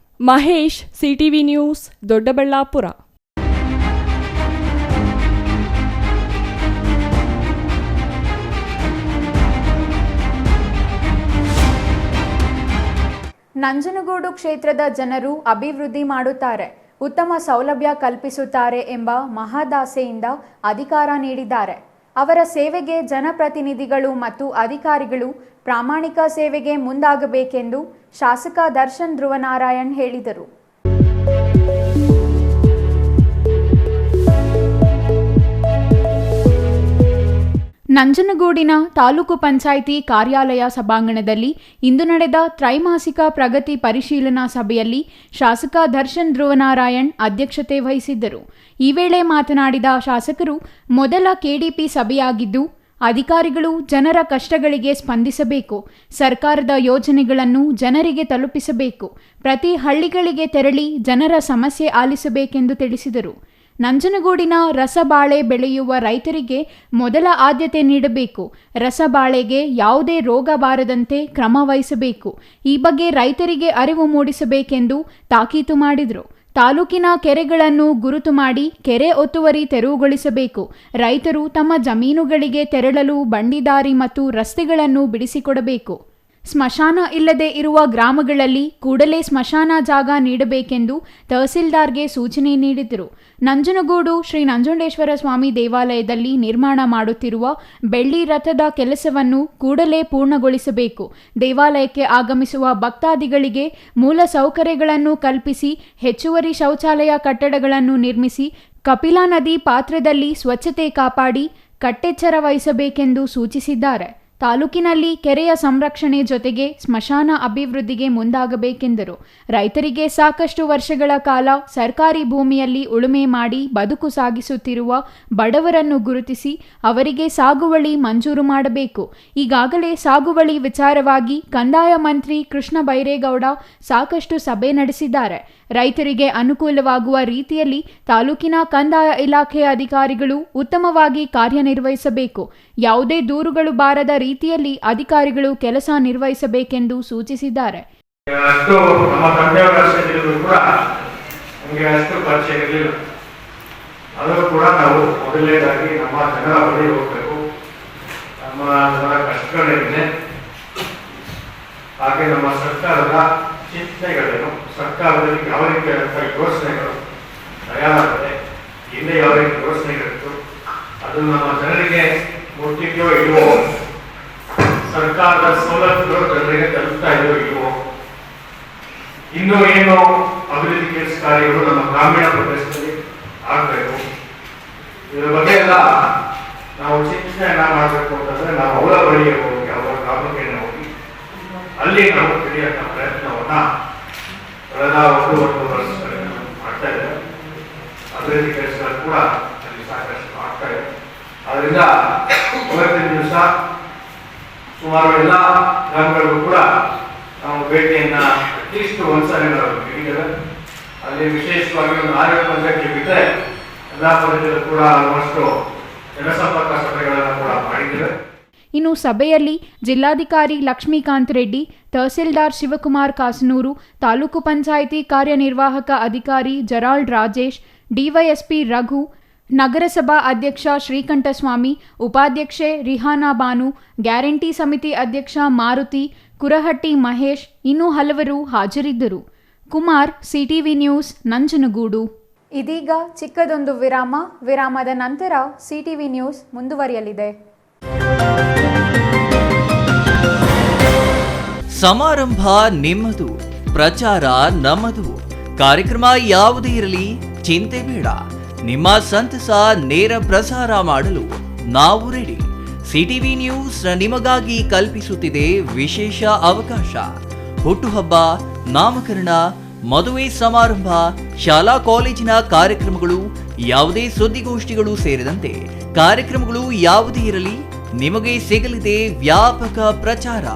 Mahesh, CTV news, Doddaballapur. ನಂಜನಗೂಡು ಕ್ಷೇತ್ರದ ಜನರು ಅಭಿವೃದ್ಧಿ ಮಾಡುತ್ತಾರೆ, ಉತ್ತಮ ಸೌಲಭ್ಯ ಕಲ್ಪಿಸುತ್ತಾರೆ ಎಂಬ ಮಹದಾಸೆಯಿಂದ ಅಧಿಕಾರ ನೀಡಿದ್ದಾರೆ. ಅವರ ಸೇವೆಗೆ ಜನಪ್ರತಿನಿಧಿಗಳು ಮತ್ತು ಅಧಿಕಾರಿಗಳು ಪ್ರಾಮಾಣಿಕ ಸೇವೆಗೆ ಮುಂದಾಗಬೇಕೆಂದು ಶಾಸಕ ದರ್ಶನ್ ಧ್ರುವನಾರಾಯಣ್ ಹೇಳಿದರು. ನಂಜನಗೂಡಿನ ತಾಲೂಕು ಪಂಚಾಯಿತಿ ಕಾರ್ಯಾಲಯ ಸಭಾಂಗಣದಲ್ಲಿ ಇಂದು ನಡೆದ ತ್ರೈಮಾಸಿಕ ಪ್ರಗತಿ ಪರಿಶೀಲನಾ ಸಭೆಯಲ್ಲಿ ಶಾಸಕ ದರ್ಶನ್ ಧ್ರುವನಾರಾಯಣ್ ಅಧ್ಯಕ್ಷತೆ ವಹಿಸಿದ್ದರು. ಈ ವೇಳೆ ಮಾತನಾಡಿದ ಶಾಸಕರು, ಮೊದಲ ಕೆಡಿಪಿ ಸಭೆಯಾಗಿದ್ದು ಅಧಿಕಾರಿಗಳು ಜನರ ಕಷ್ಟಗಳಿಗೆ ಸ್ಪಂದಿಸಬೇಕು, ಸರ್ಕಾರದ ಯೋಜನೆಗಳನ್ನು ಜನರಿಗೆ ತಲುಪಿಸಬೇಕು, ಪ್ರತಿ ಹಳ್ಳಿಗಳಿಗೆ ತೆರಳಿ ಜನರ ಸಮಸ್ಯೆ ಆಲಿಸಬೇಕೆಂದು ತಿಳಿಸಿದರು. ನಂಜನಗೂಡಿನ ರಸಬಾಳೆ ಬೆಳೆಯುವ ರೈತರಿಗೆ ಮೊದಲ ಆದ್ಯತೆ ನೀಡಬೇಕು, ರಸಬಾಳೆಗೆ ಯಾವುದೇ ರೋಗ ಬಾರದಂತೆ ಕ್ರಮ ವಹಿಸಬೇಕು, ಈ ಬಗ್ಗೆ ರೈತರಿಗೆ ಅರಿವು ಮೂಡಿಸಬೇಕೆಂದು ತಾಕೀತು ಮಾಡಿದರು. ತಾಲೂಕಿನ ಕೆರೆಗಳನ್ನು ಗುರುತು ಮಾಡಿ ಕೆರೆ ಒತ್ತುವರಿ ತೆರವುಗೊಳಿಸಬೇಕು, ರೈತರು ತಮ್ಮ ಜಮೀನುಗಳಿಗೆ ತೆರಳಲು ಬಂಡಿದಾರಿ ಮತ್ತು ರಸ್ತೆಗಳನ್ನು ಬಿಡಿಸಿಕೊಡಬೇಕು. ಸ್ಮಶಾನ ಇಲ್ಲದೆ ಇರುವ ಗ್ರಾಮಗಳಲ್ಲಿ ಕೂಡಲೇ ಸ್ಮಶಾನ ಜಾಗ ನೀಡಬೇಕೆಂದು ತಹಸೀಲ್ದಾರ್ಗೆ ಸೂಚನೆ ನೀಡಿದರು. ನಂಜನಗೂಡು ಶ್ರೀ ನಂಜುಂಡೇಶ್ವರ ಸ್ವಾಮಿ ದೇವಾಲಯದಲ್ಲಿ ನಿರ್ಮಾಣ ಮಾಡುತ್ತಿರುವ ಬೆಳ್ಳಿ ರಥದ ಕೆಲಸವನ್ನು ಕೂಡಲೇ ಪೂರ್ಣಗೊಳಿಸಬೇಕು. ದೇವಾಲಯಕ್ಕೆ ಆಗಮಿಸುವ ಭಕ್ತಾದಿಗಳಿಗೆ ಮೂಲ ಸೌಕರ್ಯಗಳನ್ನು ಕಲ್ಪಿಸಿ ಹೆಚ್ಚುವರಿ ಶೌಚಾಲಯ ಕಟ್ಟಡಗಳನ್ನು ನಿರ್ಮಿಸಿ ಕಪಿಲಾ ನದಿ ಪಾತ್ರದಲ್ಲಿ ಸ್ವಚ್ಛತೆ ಕಾಪಾಡಿ ಕಟ್ಟೆಚ್ಚರ ವಹಿಸಬೇಕೆಂದು ಸೂಚಿಸಿದ್ದಾರೆ. ತಾಲೂಕಿನಲ್ಲಿ ಕೆರೆಯ ಸಂರಕ್ಷಣೆ ಜೊತೆಗೆ ಸ್ಮಶಾನ ಅಭಿವೃದ್ಧಿಗೆ ಮುಂದಾಗಬೇಕೆಂದರು. ರೈತರಿಗೆ ಸಾಕಷ್ಟು ವರ್ಷಗಳ ಕಾಲ ಸರ್ಕಾರಿ ಭೂಮಿಯಲ್ಲಿ ಉಳುಮೆ ಮಾಡಿ ಬದುಕು ಸಾಗಿಸುತ್ತಿರುವ ಬಡವರನ್ನು ಗುರುತಿಸಿ ಅವರಿಗೆ ಸಾಗುವಳಿ ಮಂಜೂರು ಮಾಡಬೇಕು. ಈಗಾಗಲೇ ಸಾಗುವಳಿ ವಿಚಾರವಾಗಿ ಕಂದಾಯ ಮಂತ್ರಿ ಕೃಷ್ಣ ಬೈರೇಗೌಡ ಸಾಕಷ್ಟು ಸಭೆ ನಡೆಸಿದ್ದಾರೆ. ರೈತರಿಗೆ ಅನುಕೂಲವಾಗುವ ರೀತಿಯಲ್ಲಿ ತಾಲೂಕಿನ ಕಂದಾಯ ಇಲಾಖೆಯ ಅಧಿಕಾರಿಗಳು ಉತ್ತಮವಾಗಿ ಕಾರ್ಯನಿರ್ವಹಿಸಬೇಕು. ಯಾವುದೇ ದೂರುಗಳು ಬಾರದ ರೀತಿಯಲ್ಲಿ ಅಧಿಕಾರಿಗಳು ಕೆಲಸ ನಿರ್ವಹಿಸಬೇಕೆಂದು ಸೂಚಿಸಿದ್ದಾರೆ. ಅಷ್ಟು ನಮ್ಮ ತಂದೆಯವರ ಕೂಡ ನಮಗೆ ಅಷ್ಟು ಪರಿಚಯ ಇರಲಿಲ್ಲ. ಅದು ಕೂಡ ನಾವು ಮೊದಲನೇದಾಗಿ ನಮ್ಮ ಜನರ ಬಳಿ ಹೋಗಬೇಕು. ನಮ್ಮ ಜನರ ಕಷ್ಟಗಳೇನಿದೆ, ಹಾಗೆ ನಮ್ಮ ಸರ್ಕಾರದ ಚಿಂತನೆಗಳೇನು, ಸರ್ಕಾರದಲ್ಲಿ ಯಾವ ರೀತಿಯಾದಂಥ ಯೋಜನೆಗಳು ತಯಾರಾಗಿದೆ, ಹಿಂದೆ ಯಾವ ರೀತಿ ಯೋಜನೆಗಳಿತ್ತು, ಅದು ನಮ್ಮ ಜನರಿಗೆ ಮುಟ್ಟಿದೆಯೋ ಇಲ್ವೋ, ಸರ್ಕಾರದ ಸೌಲಭ್ಯಗಳು ಜನರಿಗೆ ತಲುಪ್ತಾ ಇದೆಯೋ ಇಲ್ವೋ, ಇನ್ನೂ ಏನು ಅಭಿವೃದ್ಧಿ ಕೆಲಸ ಕಾರ್ಯಗಳು ನಮ್ಮ ಗ್ರಾಮೀಣ ಪ್ರದೇಶದಲ್ಲಿ ಆಗಬೇಕು, ಇದರ ಬಗ್ಗೆ ಎಲ್ಲ ನಾವು ಚಿಂತನೆಯನ್ನ ಮಾಡಬೇಕು ಅಂತಂದ್ರೆ ನಾವು ಅವರ ಬಳಿಗೆ ಹೋಗಿ ಅವರ ಗ್ರಾಮಕ್ಕೆ ಹೋಗಿ ಅಲ್ಲಿ ನಾವು ತಿಳಿಯಂತ ಪ್ರಯತ್ನವನ್ನ ಕಳೆದ 1 ವರ್ಷಗಳಿಂದ ಮಾಡ್ತಾ ಇದ್ದೇವೆ. ಅಭಿವೃದ್ಧಿ ಕೆಲಸಗಳು ಕೂಡ ಅಲ್ಲಿ ಸಾಕಷ್ಟು ಆಗ್ತಾ ಇದೆ. ಅದರಿಂದ ಇವತ್ತಿನ ದಿವಸ ಸುಮಾರು ಎಲ್ಲ ಗ್ರಾಮಗಳಿಗೂ ಕೂಡ ನಾವು ಭೇಟಿಯನ್ನ ಅಟ್ಲೀಸ್ಟ್ ಒಂದ್ಸರಿ ನಾವು ನೀಡಿದ್ದೇವೆ. ಅಲ್ಲಿ ವಿಶೇಷವಾಗಿ ಒಂದು 6 ಪಂಚಾಯತ್ಗೆ ಬಿಟ್ಟರೆ ಎಲ್ಲ ಪಂಚಾಯತ್ ಕೂಡ ಆಲ್ಮೋಸ್ಟ್ ಜನಸಂಪರ್ಕ ಸಭೆಗಳನ್ನು ಕೂಡ ಮಾಡಿದ್ದೇವೆ. ಇನ್ನು ಸಭೆಯಲ್ಲಿ ಜಿಲ್ಲಾಧಿಕಾರಿ ಲಕ್ಷ್ಮೀಕಾಂತ್ ರೆಡ್ಡಿ, ತಹಸೀಲ್ದಾರ್ ಶಿವಕುಮಾರ್ ಕಾಸನೂರು, ತಾಲೂಕು ಪಂಚಾಯಿತಿ ಕಾರ್ಯನಿರ್ವಾಹಕ ಅಧಿಕಾರಿ ಜರಾಲ್ಡ್ ರಾಜೇಶ್, ಡಿವೈಎಸ್ಪಿ ರಘು, ನಗರಸಭಾ ಅಧ್ಯಕ್ಷ ಶ್ರೀಕಂಠಸ್ವಾಮಿ, ಉಪಾಧ್ಯಕ್ಷೆ ರಿಹಾನಾ ಬಾನು, ಗ್ಯಾರಂಟಿ ಸಮಿತಿ ಅಧ್ಯಕ್ಷ ಮಾರುತಿ, ಕುರಹಟ್ಟಿ ಮಹೇಶ್, ಇನ್ನೂ ಹಲವರು ಹಾಜರಿದ್ದರು. Kumar, CTV news, Nanjangud. ಇದೀಗ ಚಿಕ್ಕದೊಂದು ವಿರಾಮದ ನಂತರ ಸಿಟಿವಿ ನ್ಯೂಸ್ ಮುಂದುವರಿಯಲಿದೆ. ಸಮಾರಂಭ ನಿಮ್ಮದು, ಪ್ರಚಾರ ನಮ್ಮದು. ಕಾರ್ಯಕ್ರಮ ಯಾವುದೇ ಇರಲಿ ಚಿಂತೆ ಬೇಡ. ನಿಮ್ಮ ಸಂತಸ ನೇರ ಪ್ರಸಾರ ಮಾಡಲು ನಾವು ರೆಡಿ. ಸಿಟಿವಿ ನ್ಯೂಸ್ ನಿಮಗಾಗಿ ಕಲ್ಪಿಸುತ್ತಿದೆ ವಿಶೇಷ ಅವಕಾಶ. ಹುಟ್ಟುಹಬ್ಬ, ನಾಮಕರಣ, ಮದುವೆ ಸಮಾರಂಭ, ಶಾಲಾ ಕಾಲೇಜಿನ ಕಾರ್ಯಕ್ರಮಗಳು, ಯಾವುದೇ ಸುದ್ದಿಗೋಷ್ಠಿಗಳು ಸೇರಿದಂತೆ ಕಾರ್ಯಕ್ರಮಗಳು ಯಾವುದೇ ಇರಲಿ ನಿಮಗೆ ಸಿಗಲಿದೆ ವ್ಯಾಪಕ ಪ್ರಚಾರ.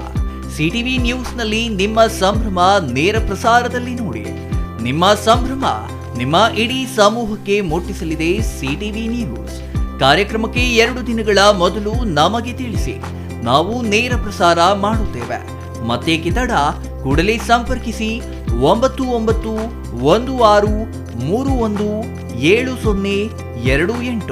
ಸಿಟಿವಿ ನ್ಯೂಸ್ನಲ್ಲಿ ನಿಮ್ಮ ಸಂಭ್ರಮ ನೇರ ಪ್ರಸಾರದಲ್ಲಿ ನೋಡಿ. ನಿಮ್ಮ ಸಂಭ್ರಮ ನಿಮ್ಮ ಇಡೀ ಸಮೂಹಕ್ಕೆ ಮುಟ್ಟಿಸಲಿದೆ ಸಿಟಿವಿ ನ್ಯೂಸ್. ಕಾರ್ಯಕ್ರಮಕ್ಕೆ 2 ದಿನಗಳ ಮೊದಲು ನಮಗೆ ತಿಳಿಸಿ, ನಾವು ನೇರ ಪ್ರಸಾರ ಮಾಡುತ್ತೇವೆ. ಮತ್ತೇಕೆ ತಡ, ಕೂಡಲೇ ಸಂಪರ್ಕಿಸಿ 9916317028.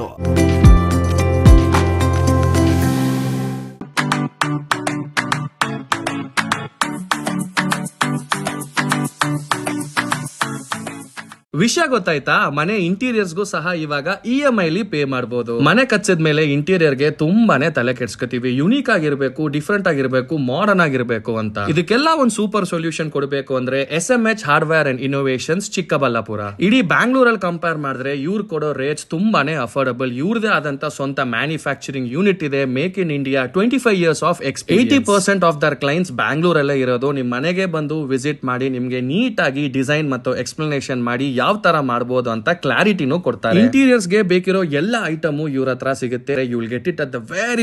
ವಿಷಯ ಗೊತ್ತಾಯ್ತಾ? ಮನೆ ಇಂಟೀರಿಯರ್ಸ್ಗೂ ಸಹ ಇವಾಗ EMI ಪೇ ಮಾಡಬಹುದು. ಮನೆ ಕಚ್ಚಿದ ಮೇಲೆ ಇಂಟೀರಿಯರ್ಗೆ ತುಂಬಾನೇ ತಲೆ ಕೆಡ್ಸ್ಕೊತೀವಿ. ಯುನೀಕ್ ಆಗಿರ್ಬೇಕು, ಡಿಫ್ರೆಂಟ್ ಆಗಿರ್ಬೇಕು, ಮಾಡರ್ನ್ ಆಗಿರ್ಬೇಕು ಅಂತ. ಇದಕ್ಕೆಲ್ಲ ಒಂದು ಸೂಪರ್ ಸೊಲ್ಯೂಷನ್ ಕೊಡಬೇಕು ಅಂದ್ರೆ SMH hardware and innovations Chikkaballapur. ಇಡೀ ಬ್ಯಾಂಗ್ಳೂರಲ್ಲಿ ಕಂಪೇರ್ ಮಾಡಿದ್ರೆ ಇವ್ರು ಕೊಡೋ ರೇಟ್ಸ್ ತುಂಬಾನೇ ಅಫೋರ್ಡಬಲ್. ಇವ್ರದೇ ಆದಂತ ಸ್ವಂತ ಮ್ಯಾನುಫ್ಯಾಕ್ಚರಿಂಗ್ ಯೂನಿಟ್ ಇದೆ. Make in India 25 years of experience. 80% of their clients ಬ್ಯಾಂಗ್ಳೂರಲ್ಲೇ ಇರೋದು. ನಿಮ್ ಮನೆಗೆ ಬಂದು ವಿಸಿಟ್ ಮಾಡಿ ನಿಮ್ಗೆ ನೀಟ್ ಆಗಿ ಡಿಸೈನ್ ಮತ್ತು ಎಕ್ಸ್ಪ್ಲನೇಷನ್ ಮಾಡಿ ಯಾವ ತರ ಮಾಡಬಹುದು ಅಂತ ಕ್ಲಾರಿಟಿನೂ ಕೊಡ್ತಾರೆ. ಇಂಟೀರಿಯರ್ಸ್ ಗೆ ಬೇಕಿರೋ ಎಲ್ಲ ಐಟಮ್ ಇವ್ರ ಹತ್ರ ಸಿಗುತ್ತೆ. You will get it at the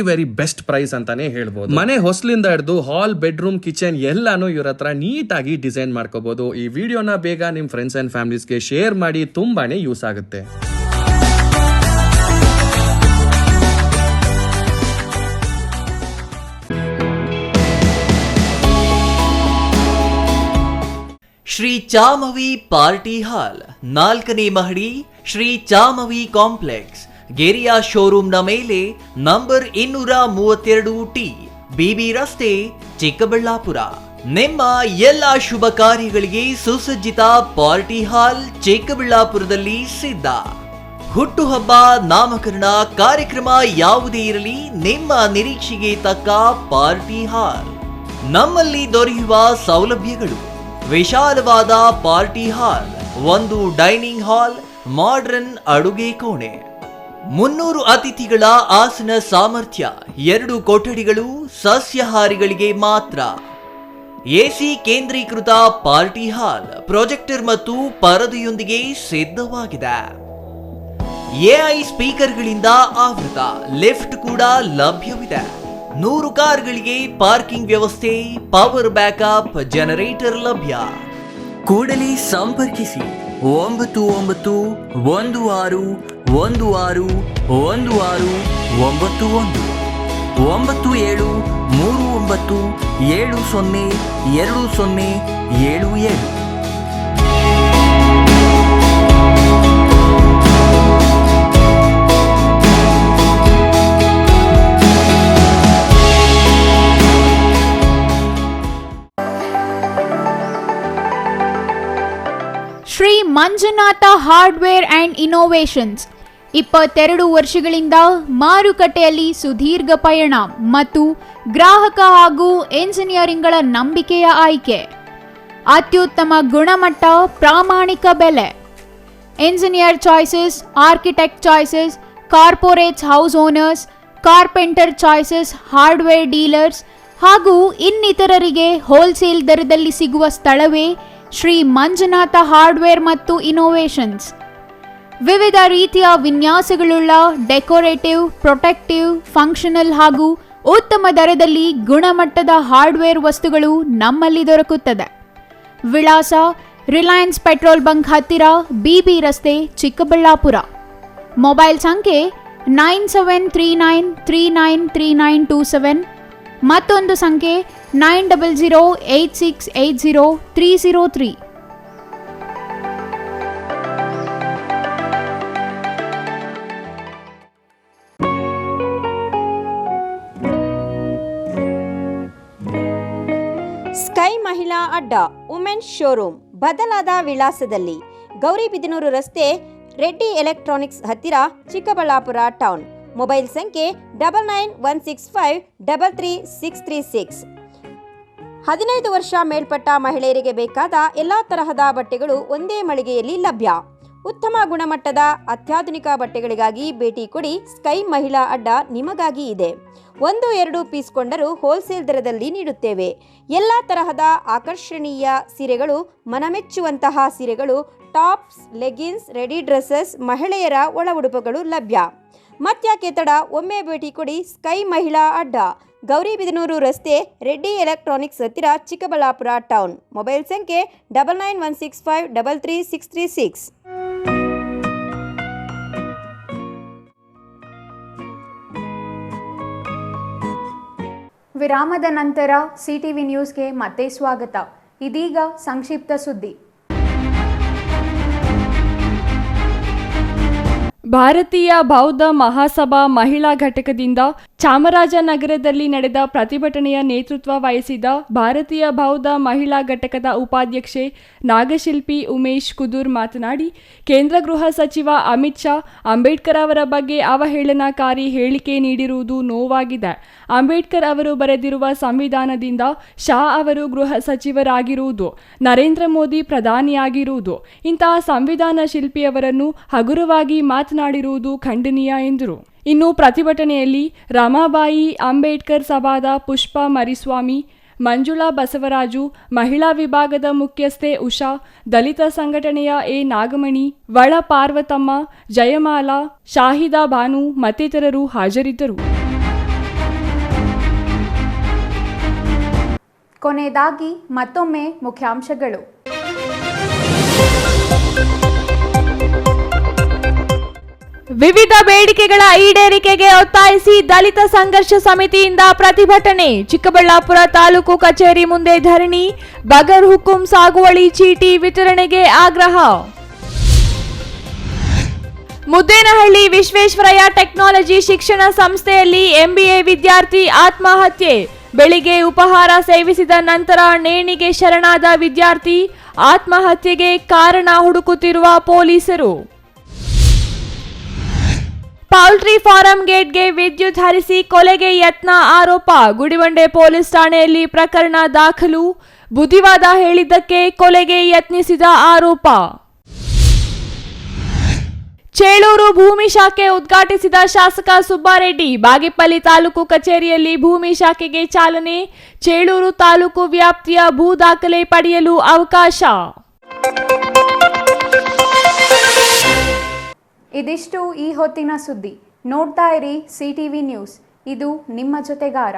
very best price ಅಂತಾನೆ ಹೇಳ್ಬೋದು. ಮನೆ ಹೊಸ್ಲಿಂದ ಹಿಡಿದು ಹಾಲ್, ಬೆಡ್ರೂಮ್, ಕಿಚನ್ ಎಲ್ಲಾನು ಇವ್ರ ಹತ್ರ ನೀಟ್ ಆಗಿ ಡಿಸೈನ್ ಮಾಡ್ಕೋಬಹುದು. ಈ ವಿಡಿಯೋನ ಬೇಗ ನಿಮ್ ಫ್ರೆಂಡ್ಸ್ ಅಂಡ್ ಫ್ಯಾಮಿಲೀಸ್ಗೆ ಶೇರ್ ಮಾಡಿ, ತುಂಬಾನೇ ಯೂಸ್ ಆಗುತ್ತೆ. ಶ್ರೀ ಚಾಮವಿ ಪಾರ್ಟಿ ಹಾಲ್, 4ನೇ ಮಹಡಿ, ಶ್ರೀ ಚಾಮವಿ ಕಾಂಪ್ಲೆಕ್ಸ್, ಗೆರಿಯಾ ಶೋರೂಮ್ನ ಮೇಲೆ, ನಂಬರ್ 232T, BB ರಸ್ತೆ, ಚಿಕ್ಕಬಳ್ಳಾಪುರ. ನಿಮ್ಮ ಎಲ್ಲ ಶುಭ ಕಾರ್ಯಗಳಿಗೆ ಸುಸಜ್ಜಿತ ಪಾರ್ಟಿ ಹಾಲ್ ಚಿಕ್ಕಬಳ್ಳಾಪುರದಲ್ಲಿ ಸಿದ್ಧ. ಹುಟ್ಟುಹಬ್ಬ, ನಾಮಕರಣ, ಕಾರ್ಯಕ್ರಮ ಯಾವುದೇ ಇರಲಿ, ನಿಮ್ಮ ನಿರೀಕ್ಷೆಗೆ ತಕ್ಕ ಪಾರ್ಟಿ ಹಾಲ್. ನಮ್ಮಲ್ಲಿ ದೊರೆಯುವ ಸೌಲಭ್ಯಗಳು: ವಿಶಾಲವಾದ ಪಾರ್ಟಿ ಹಾಲ್, ಒಂದು ಡೈನಿಂಗ್ ಹಾಲ್, ಮಾಡರ್ನ್ ಅಡುಗೆ ಕೋಣೆ, 300 ಅತಿಥಿಗಳ ಆಸನ ಸಾಮರ್ಥ್ಯ, 2 ಕೊಠಡಿಗಳು ಸಸ್ಯಾಹಾರಿಗಳಿಗೆ ಮಾತ್ರ, AC ಕೇಂದ್ರೀಕೃತ ಪಾರ್ಟಿ ಹಾಲ್, ಪ್ರೊಜೆಕ್ಟರ್ ಮತ್ತು ಪರದೆಯೊಂದಿಗೆ ಸಿದ್ಧವಾಗಿದೆ. AI ಸ್ಪೀಕರ್ಗಳಿಂದ ಆವೃತ, ಲಿಫ್ಟ್ ಕೂಡ ಲಭ್ಯವಿದೆ. 100 ಕಾರ್ಗಳಿಗೆ ಪಾರ್ಕಿಂಗ್ ವ್ಯವಸ್ಥೆ, ಪವರ್ ಬ್ಯಾಕಪ್ ಜನರೇಟರ್ ಲಭ್ಯ. ಕೂಡಲೇ ಸಂಪರ್ಕಿಸಿ 9916161691 9739702077. Shri Manjunatha hardware and innovations 22 ವರ್ಷಗಳಿಂದ ಮಾರುಕಟ್ಟೆಯಲ್ಲಿ ಸುದೀರ್ಘ ಪಯಣ ಮತ್ತು ಗ್ರಾಹಕ ಹಾಗೂ ಎಂಜಿನಿಯರಿಂಗ್ಗಳ ನಂಬಿಕೆಯ ಆಯ್ಕೆ. ಅತ್ಯುತ್ತಮ ಗುಣಮಟ್ಟ, ಪ್ರಾಮಾಣಿಕ ಬೆಲೆ. Engineer choices, architect choices, corporates, house owners, carpenter choices, hardware dealers ಹಾಗೂ ಇನ್ನಿತರರಿಗೆ ಹೋಲ್ಸೇಲ್ ದರದಲ್ಲಿ ಸಿಗುವ ಸ್ಥಳವೇ ಶ್ರೀ ಮಂಜುನಾಥ ಹಾರ್ಡ್ವೇರ್ ಮತ್ತು ಇನ್ನೋವೇಷನ್ಸ್. ವಿವಿಧ ರೀತಿಯ ವಿನ್ಯಾಸಗಳುಳ್ಳ ಡೆಕೋರೇಟಿವ್, ಪ್ರೊಟೆಕ್ಟಿವ್, ಫಂಕ್ಷನಲ್ ಹಾಗೂ ಉತ್ತಮ ದರದಲ್ಲಿ ಗುಣಮಟ್ಟದ ಹಾರ್ಡ್ವೇರ್ ವಸ್ತುಗಳು ನಮ್ಮಲ್ಲಿ ದೊರಕುತ್ತದೆ. ವಿಳಾಸ: ರಿಲಯನ್ಸ್ ಪೆಟ್ರೋಲ್ ಬಂಕ್ ಹತ್ತಿರ, BB ರಸ್ತೆ, ಚಿಕ್ಕಬಳ್ಳಾಪುರ. ಮೊಬೈಲ್ ಸಂಖ್ಯೆ 9739393927, ಮತ್ತೊಂದು ಸಂಖ್ಯೆ 9008680303. ಸ್ಕೈ ಮಹಿಳಾ ಅಡ್ಡ, ವುಮೆನ್ಸ್ ಶೋರೂಮ್, ಬದಲಾದ ವಿಳಾಸದಲ್ಲಿ, ಗೌರಿಬಿದನೂರು ರಸ್ತೆ, ರೆಡ್ಡಿ ಎಲೆಕ್ಟ್ರಾನಿಕ್ಸ್ ಹತ್ತಿರ, ಚಿಕ್ಕಬಳ್ಳಾಪುರ ಟೌನ್. ಮೊಬೈಲ್ ಸಂಖ್ಯೆ 9916533636. 15 ವರ್ಷ ಮೇಲ್ಪಟ್ಟ ಮಹಿಳೆಯರಿಗೆ ಬೇಕಾದ ಎಲ್ಲ ತರಹದ ಬಟ್ಟೆಗಳು ಒಂದೇ ಮಳಿಗೆಯಲ್ಲಿ ಲಭ್ಯ. ಉತ್ತಮ ಗುಣಮಟ್ಟದ ಅತ್ಯಾಧುನಿಕ ಬಟ್ಟೆಗಳಿಗಾಗಿ ಭೇಟಿ ಕೊಡಿ. ಸ್ಕೈ ಮಹಿಳಾ ಅಡ್ಡ ನಿಮಗಾಗಿ ಇದೆ. 1-2 ಪೀಸ್ ಕೊಂಡರೂ ಹೋಲ್ಸೇಲ್ ದರದಲ್ಲಿ ನೀಡುತ್ತೇವೆ. ಎಲ್ಲ ತರಹದ ಆಕರ್ಷಣೀಯ ಸೀರೆಗಳು, ಮನಮೆಚ್ಚುವಂತಹ ಸೀರೆಗಳು, ಟಾಪ್ಸ್, ಲೆಗಿನ್ಸ್, ರೆಡಿ ಡ್ರೆಸ್ಸಸ್, ಮಹಿಳೆಯರ ಒಳ ಉಡುಪುಗಳು ಲಭ್ಯ. ಮತ್ಯಾಕೆ ತಡ, ಒಮ್ಮೆ ಭೇಟಿ ಕೊಡಿ. ಸ್ಕೈ ಮಹಿಳಾ ಅಡ್ಡ, ಗೌರಿಬಿದನೂರು ರಸ್ತೆ, ರೆಡ್ಡಿ ಎಲೆಕ್ಟ್ರಾನಿಕ್ಸ್ ಹತ್ತಿರ, ಚಿಕ್ಕಬಳ್ಳಾಪುರ ಟೌನ್. ಮೊಬೈಲ್ ಸಂಖ್ಯೆ 9916533636. ವಿರಾಮದ ನಂತರ CTV ನ್ಯೂಸ್ಗೆ ಮತ್ತೆ ಸ್ವಾಗತ. ಇದೀಗ ಸಂಕ್ಷಿಪ್ತ ಸುದ್ದಿ. ಭಾರತೀಯ ಬೌದ್ಧ ಮಹಾಸಭಾ ಮಹಿಳಾ ಘಟಕದಿಂದ ಚಾಮರಾಜನಗರದಲ್ಲಿ ನಡೆದ ಪ್ರತಿಭಟನೆಯ ನೇತೃತ್ವ ವಹಿಸಿದ ಭಾರತೀಯ ಬೌದ್ಧ ಮಹಿಳಾ ಘಟಕದ ಉಪಾಧ್ಯಕ್ಷೆ ನಾಗಶಿಲ್ಪಿ ಉಮೇಶ್ ಕುದೂರ್ ಮಾತನಾಡಿ, ಕೇಂದ್ರ ಗೃಹ ಸಚಿವ ಅಮಿತ್ ಶಾ ಅಂಬೇಡ್ಕರ್ ಅವರ ಬಗ್ಗೆ ಅವಹೇಳನಕಾರಿ ಹೇಳಿಕೆ ನೀಡಿರುವುದು ನೋವಾಗಿದೆ. ಅಂಬೇಡ್ಕರ್ ಅವರು ಬರೆದಿರುವ ಸಂವಿಧಾನದಿಂದ ಶಾ ಅವರು ಗೃಹ ಸಚಿವರಾಗಿರುವುದು, ನರೇಂದ್ರ ಮೋದಿ ಪ್ರಧಾನಿಯಾಗಿರುವುದು, ಇಂತಹ ಸಂವಿಧಾನ ಶಿಲ್ಪಿಯವರನ್ನು ಹಗುರವಾಗಿ ಮಾತನಾಡಿರುವುದು ಖಂಡನೀಯ ಎಂದರು. ಇನ್ನು ಪ್ರತಿಭಟನೆಯಲ್ಲಿ ರಮಾಬಾಯಿ ಅಂಬೇಡ್ಕರ್ ಸಭಾದ ಪುಷ್ಪ ಮರಿಸ್ವಾಮಿ, ಮಂಜುಳಾ ಬಸವರಾಜು, ಮಹಿಳಾ ವಿಭಾಗದ ಮುಖ್ಯಸ್ಥೆ ಉಷಾ, ದಲಿತ ಸಂಘಟನೆಯ ಎ ನಾಗಮಣಿ, ವಳ ಪಾರ್ವತಮ್ಮ, ಜಯಮಾಲಾ, ಶಾಹಿದಾ ಬಾನು ಮತ್ತಿತರರು ಹಾಜರಿದ್ದರು. ಕೊನೆಯದಾಗಿ ಮತ್ತೊಮ್ಮೆ ಮುಖ್ಯಾಂಶಗಳು. ವಿವಿಧ ಬೇಡಿಕೆಗಳ ಈಡೇರಿಕೆಗೆ ಒತ್ತಾಯಿಸಿ ದಲಿತ ಸಂಘರ್ಷ ಸಮಿತಿಯಿಂದ ಪ್ರತಿಭಟನೆ. ಚಿಕ್ಕಬಳ್ಳಾಪುರ ತಾಲೂಕು ಕಚೇರಿ ಮುಂದೆ ಧರಣಿ. ಬಗರ್ ಹುಕುಂ ಸಾಗುವಳಿ ಚೀಟಿ ವಿತರಣೆಗೆ ಆಗ್ರಹ. ಮುದ್ದೇನಹಳ್ಳಿ ವಿಶ್ವೇಶ್ವರಯ್ಯ ಟೆಕ್ನಾಲಜಿ ಶಿಕ್ಷಣ ಸಂಸ್ಥೆಯಲ್ಲಿ ಎಂಬಿಎ ವಿದ್ಯಾರ್ಥಿ ಆತ್ಮಹತ್ಯೆ. ಬೆಳಿಗ್ಗೆ ಉಪಹಾರ ಸೇವಿಸಿದ ನಂತರ ನೇಣಿಗೆ ಶರಣಾದ ವಿದ್ಯಾರ್ಥಿ. ಆತ್ಮಹತ್ಯೆಗೆ ಕಾರಣ ಹುಡುಕುತ್ತಿರುವ ಪೊಲೀಸರು. ಪೌಲ್ಟ್ರಿ ಫಾರಂ ಗೇಟ್ಗೆ ವಿದ್ಯುತ್ ಹರಿಸಿ ಕೊಲೆಗೆ ಯತ್ನ ಆರೋಪ. ಗುಡಿಬಂಡೆ ಪೊಲೀಸ್ ಠಾಣೆಯಲ್ಲಿ ಪ್ರಕರಣ ದಾಖಲು. ಬುದ್ಧಿವಾದ ಹೇಳಿದ್ದಕ್ಕೆ ಕೊಲೆಗೆ ಯತ್ನಿಸಿದ ಆರೋಪ. ಚೇಳೂರು ಭೂಮಿ ಶಾಖೆ ಉದ್ಘಾಟಿಸಿದ ಶಾಸಕ ಸುಬ್ಬಾರೆಡ್ಡಿ. ಬಾಗೇಪಲ್ಲಿ ತಾಲೂಕು ಕಚೇರಿಯಲ್ಲಿ ಭೂಮಿ ಶಾಖೆಗೆ ಚಾಲನೆ. ಚೇಳೂರು ತಾಲೂಕು ವ್ಯಾಪ್ತಿಯ ಭೂ ದಾಖಲೆ ಪಡೆಯಲು ಅವಕಾಶ. ಇದಿಷ್ಟು ಈ ಹೊತ್ತಿನ ಸುದ್ದಿ. ನೋಡ್ತಾ ಇರಿ ಸಿಟಿವಿ ನ್ಯೂಸ್, ಇದು ನಿಮ್ಮ ಜೊತೆಗಾರ.